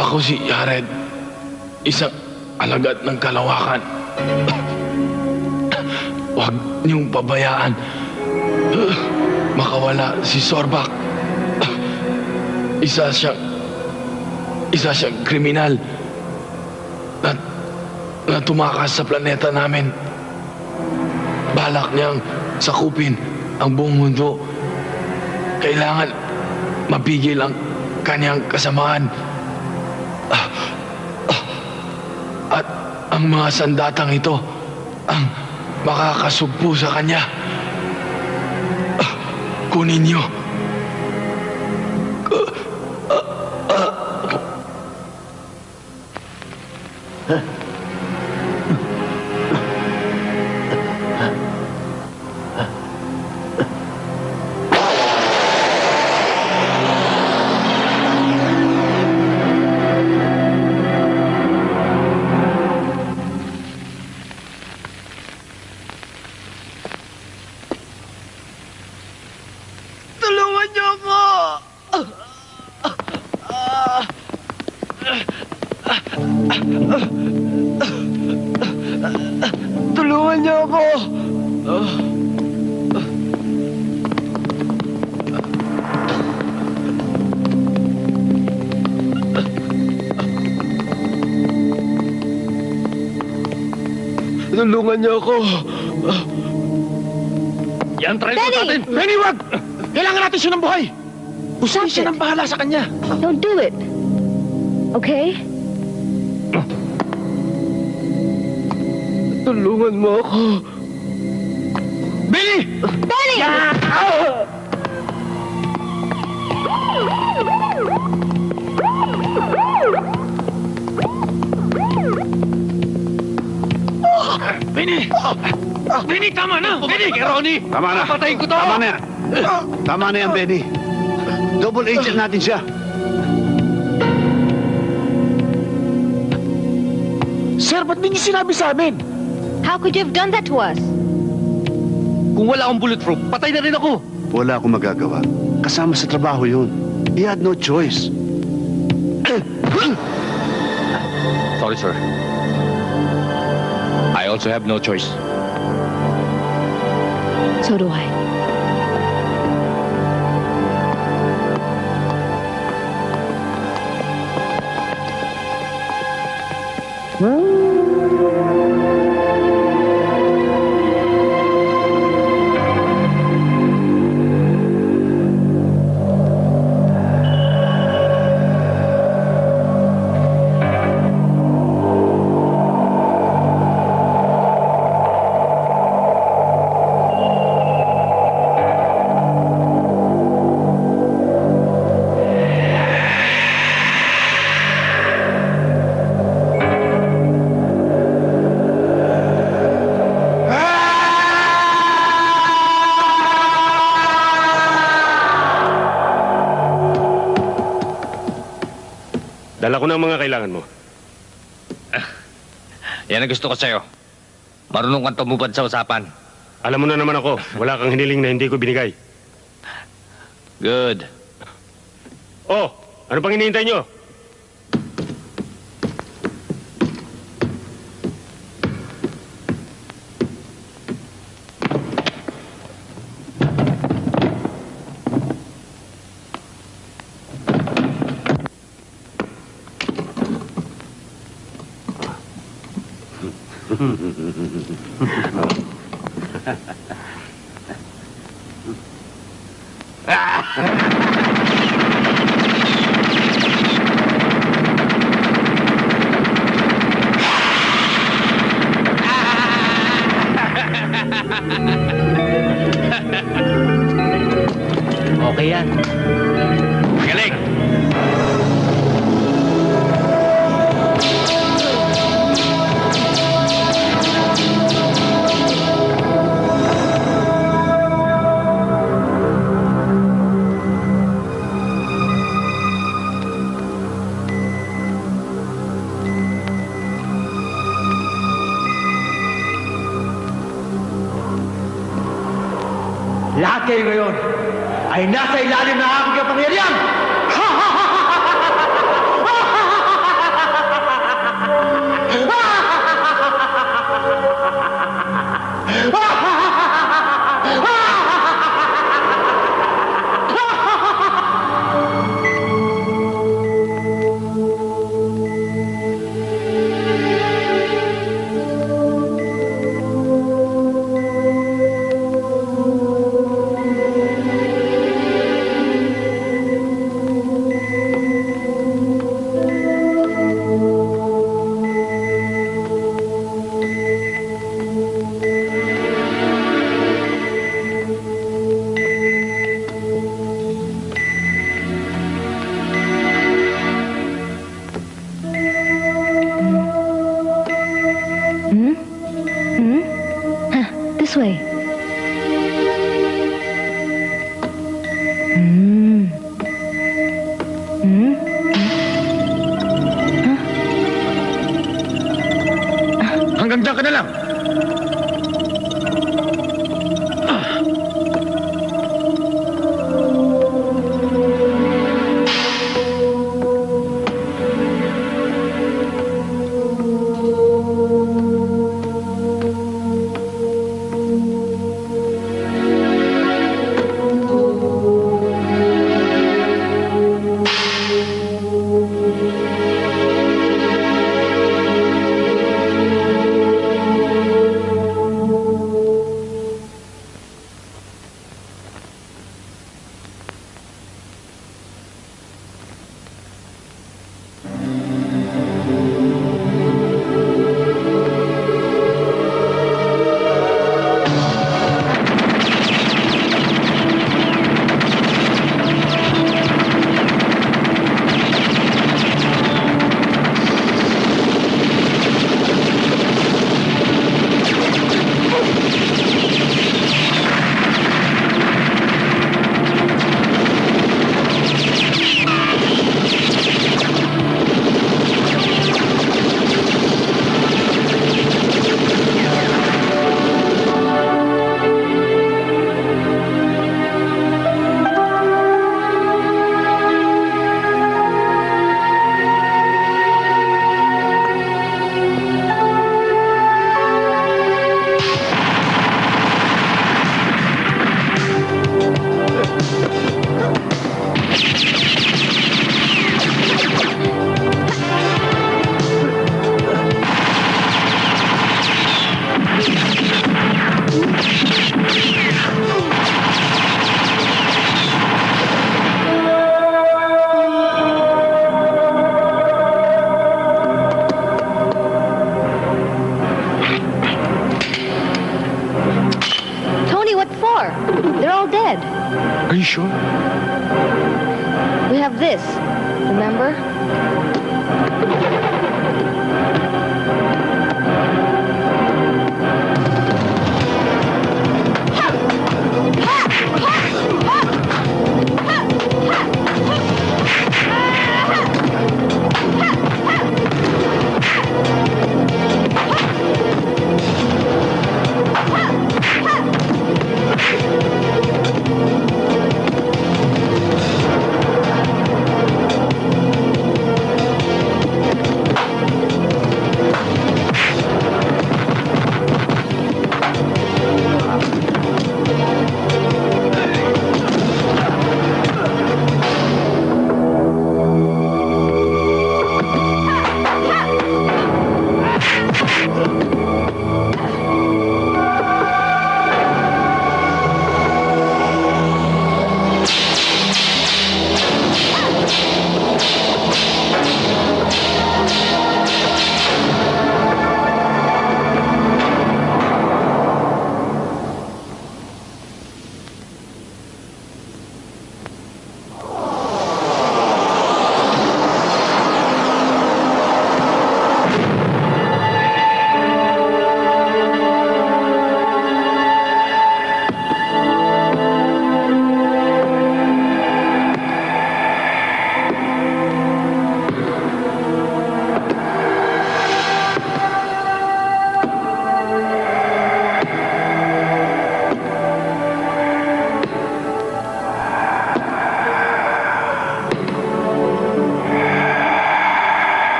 S14: Ako si Jared, isang alagad ng kalawakan. Huwag niyong pabayaan. Makawala si Sorbak. Isa siyang kriminal na tumakas sa planeta namin. Balak niyang sakupin ang buong mundo. Kailangan mapigil ang kanyang kasamaan. At ang mga sandatang ito ang makakasugpo sa kanya. Kunin niyo.
S2: Tulungan niyo ako! Tulungan niyo ako! Tulungan niyo ako!
S7: Yan, try mo natin! Benny, wag! Kailangan natin siya ng buhay!
S4: Stop
S7: Siya nang bahala sa kanya!
S4: Don't do it. Okay?
S2: Tulungan mo ako!
S7: Benny!
S4: Benny!
S7: Benny! Benny, tama na! Benny! Kay Ronnie!
S6: Tama na.
S7: Papatayin ko to!
S6: Tama na yan. Tama na yan, Benny. Double agent natin siya.
S10: Sir, ba't di niyo sinabi sa amin?
S4: How could you have done that to us?
S3: Kung wala akong bulletproof, patay na rin ako.
S6: Wala akong magagawa. Kasama sa trabaho yun. He had no choice.
S3: Sorry, sir. I also have no choice.
S4: So do I.
S7: Dala ko na ang mga kailangan mo.
S3: Yan ang gusto ko sa'yo. Marunong kang tumupad sa usapan.
S7: Alam mo na naman ako, wala kang hiniling na hindi ko binigay.
S3: Good.
S7: Oh, ano pang hinihintay nyo?
S8: Okay yan.
S11: Galing!
S8: Lahat kayo ngayon ay nasa ilalim ng aking kapangyarihan!
S4: This way.
S10: Hanggang dyan ka na lang.
S4: They're all dead.
S10: Are you sure?
S4: We have this, remember?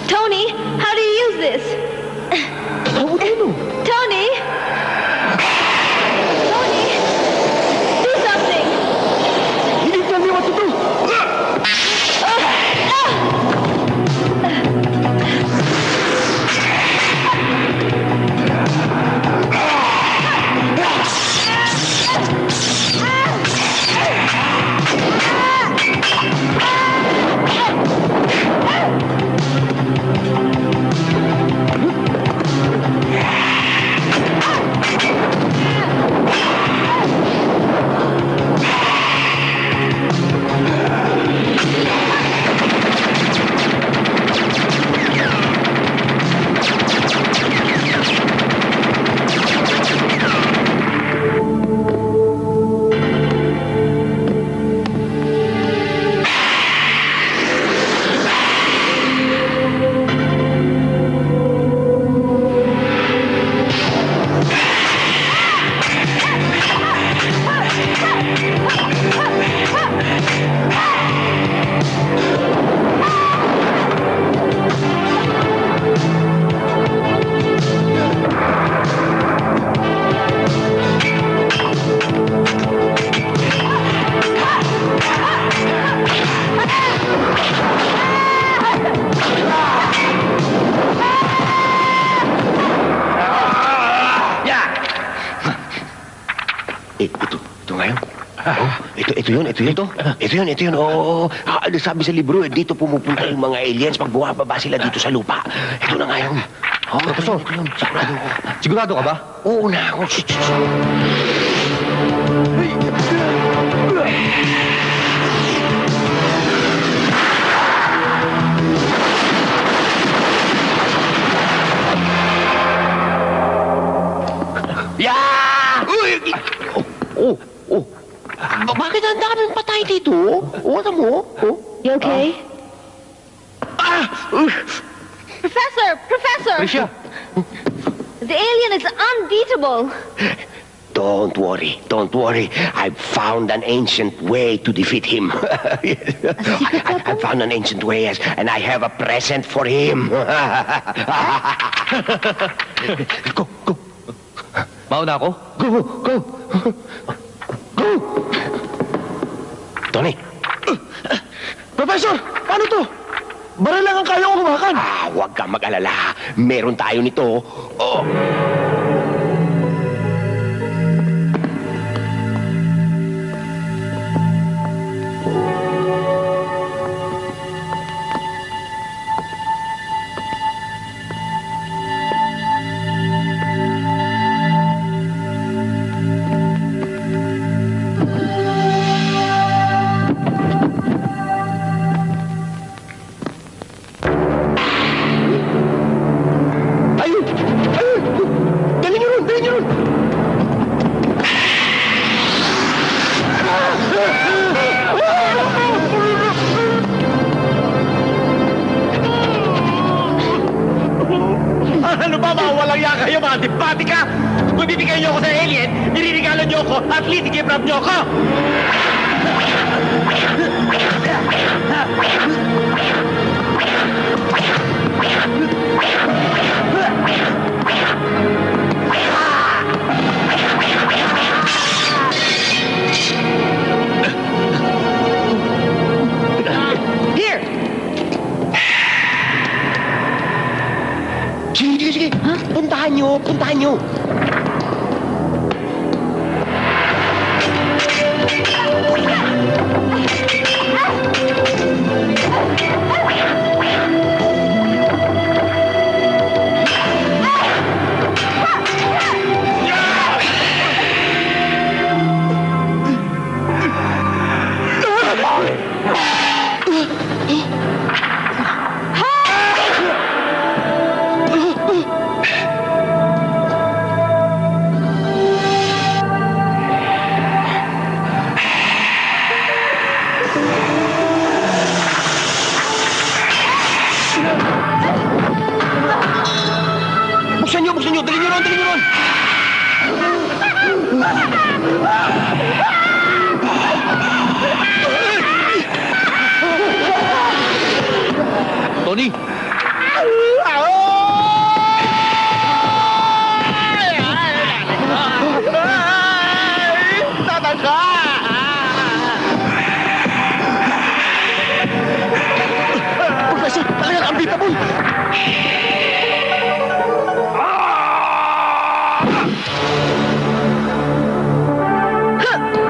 S4: Tony, how do you use this? Tony? Tony? Do something!
S7: You didn't tell me what to do!
S15: Ito yun. Oo. Sabi sa libro, dito pumupunta yung mga aliens pag bumababa sila dito sa lupa. Ito na nga yun. Oo, Professor. Ito yun. Sigurado ko.
S3: Sigurado ka ba?
S15: Oo na ako. Bakit ang daming patay dito? Ano mo?
S4: You okay? Professor!
S3: Tricia!
S4: The alien is unbeatable.
S15: Don't worry. I've found an ancient way to defeat him. I found an ancient way, yes, and I have a present for him. Go.
S3: Mauna ako?
S15: Go. Tony!
S7: Professor! Paano to? Baril lang ang kaya kong hawakan.
S15: Huwag kang mag-alala. Meron tayo nito. Oh.
S11: Ano ba, mawalang yan kayo, mga antipatika? Kung bibigay niyo ako sa alien, niririgalan niyo ako at least i-give-rap niyo ako!
S15: Here! Sige. Puntahan nyo. Buksan nyo! Dali nyo ron!
S3: Ronnie!
S7: Professor, talagang unbeatable!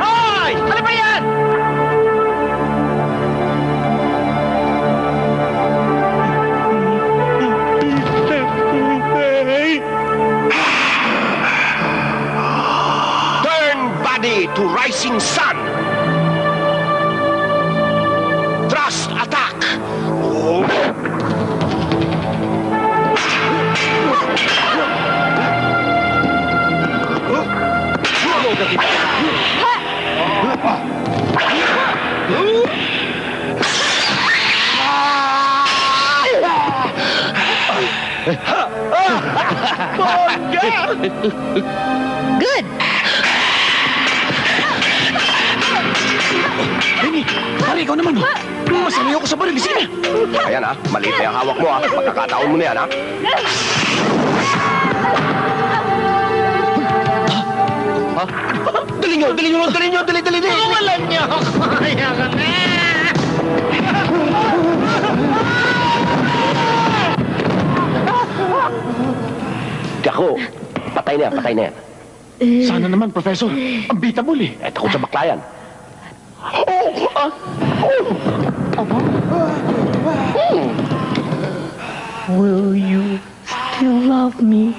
S8: Hoy! Ano ba yan?
S15: Turn body to rising sun. Thrust attack.
S4: Good.
S10: Benny, pare, ikaw naman, oh. Masanay ako sa baril. Sige na.
S15: Ayan ha, maliit na yung hawak mo ha. Pagkakataon mo na yan ha.
S7: Dali nyo! Dali! Walan nyo! Kaya ka na!
S15: Ako, patay na yan.
S10: Sana naman, Professor. Unbeatable eh.
S15: Eh, takot sa baklayan.
S2: Will you still love me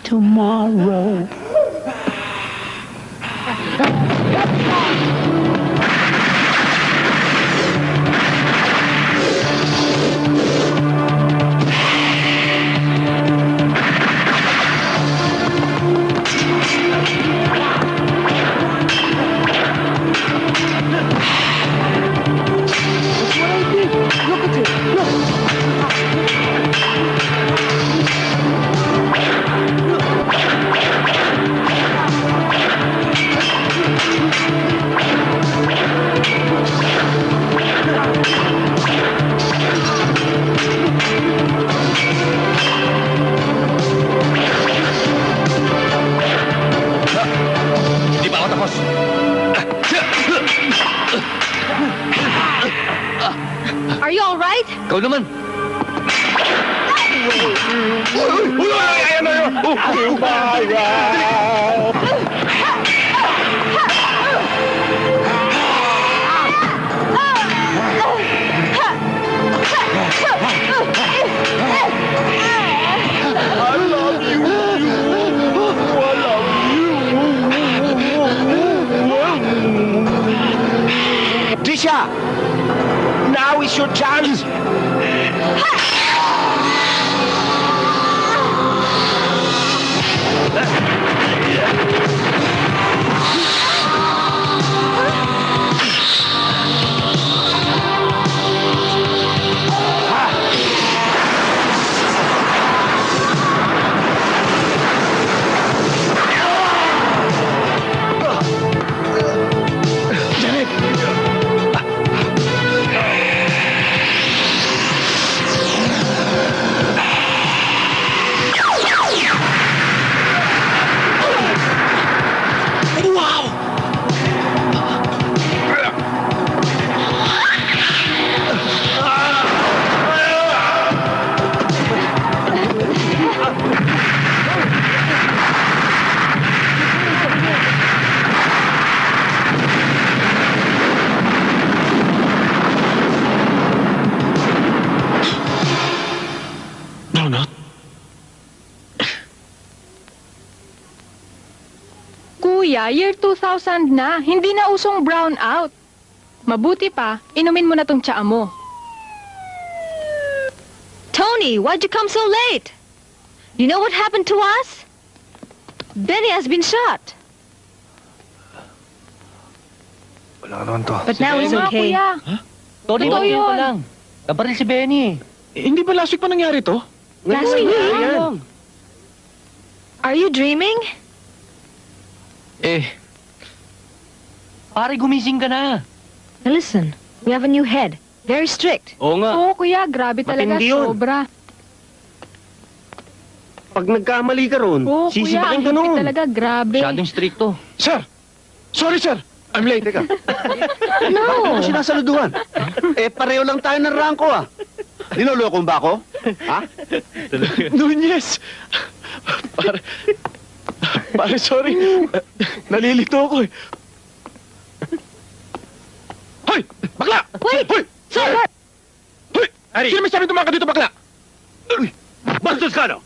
S2: tomorrow?
S3: Hindi pa ako tapos.
S4: Are you all right?
S3: Ikaw naman.
S15: Trisha! Now is your chance!
S12: Kuya, year 2000 na. Hindi na usong brown out. Mabuti pa, inumin mo na tong tsaa mo.
S4: Tony, why'd you come so late? You know what happened to us? Benny has been shot.
S3: Wala naman to.
S4: But now he's
S12: Nga,
S4: okay.
S12: kuya.
S3: Tony,
S12: Totoo
S3: yun pa
S12: yun.
S3: lang. Nabaril si Benny.
S10: Hindi ba last week pa nangyari to?
S4: Last week? Are you dreaming?
S3: Pare, gumising ka na.
S4: Now listen, we have a new head. Very strict.
S11: Oo nga.
S12: Oo, kuya, grabe talaga.
S11: Matindi yun.
S12: Sobra.
S11: Pag nagkamali ka ron,
S12: Oo, kuya,
S11: sisipakin
S12: ang
S11: ka
S12: higpit
S11: nun.
S12: talaga. Grabe.
S3: Masyadong stricto.
S10: Sir! Sorry, sir! I'm late.
S6: Teka,
S4: No.
S6: bakit mo sinasaluduhan? Pareho lang tayo ng rangko Niloloko ba ako? Ha?
S10: Nunez! Pare, sorry. Nalilito ako eh. Hoy! Bakla!
S4: Wait!
S10: Hoy!
S4: Sir!
S10: Hoy!
S11: Ari!
S10: Sino may sabi tumaka dito, bakla?
S11: Bastos ka, no?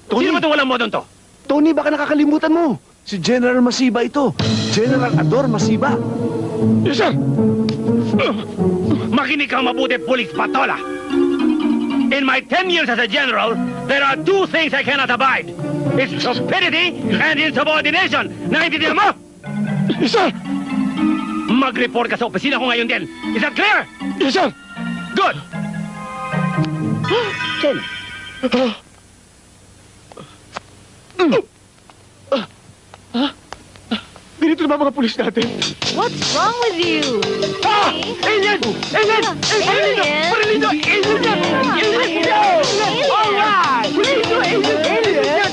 S6: Tony,
S11: Sino ba itong walang modon to?
S6: Tony, baka nakakalimutan mo. Si General Masiba ito. General Ador Masiba.
S10: Yes, sir!
S11: Makinig kang mabuti, Pulis Patola. In my 10 years as a general, there are two things I cannot abide. It's stupidity and insubordination. Naintindihan mo?
S10: Yes, sir!
S11: Mag-report ka sa opisina ko ngayon din. Is that clear?
S10: Yes, sir!
S11: Good.
S6: Chen.
S10: Ganito na ba mga pulis natin?
S4: What's wrong with you?
S10: Ah! Alien! Alien!
S4: Alien?
S10: Marilino! Alien yan! Alien yan! Alright! Marilino! Alien!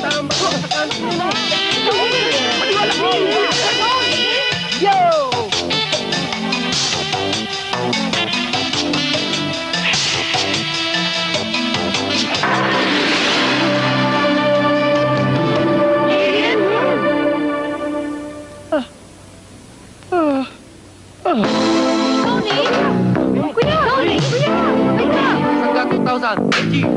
S10: Maniwala ko! Yo!
S4: Tony! Kuya! Tony! Kuya! Wake up!
S3: Hanggang 2,000. Thank you.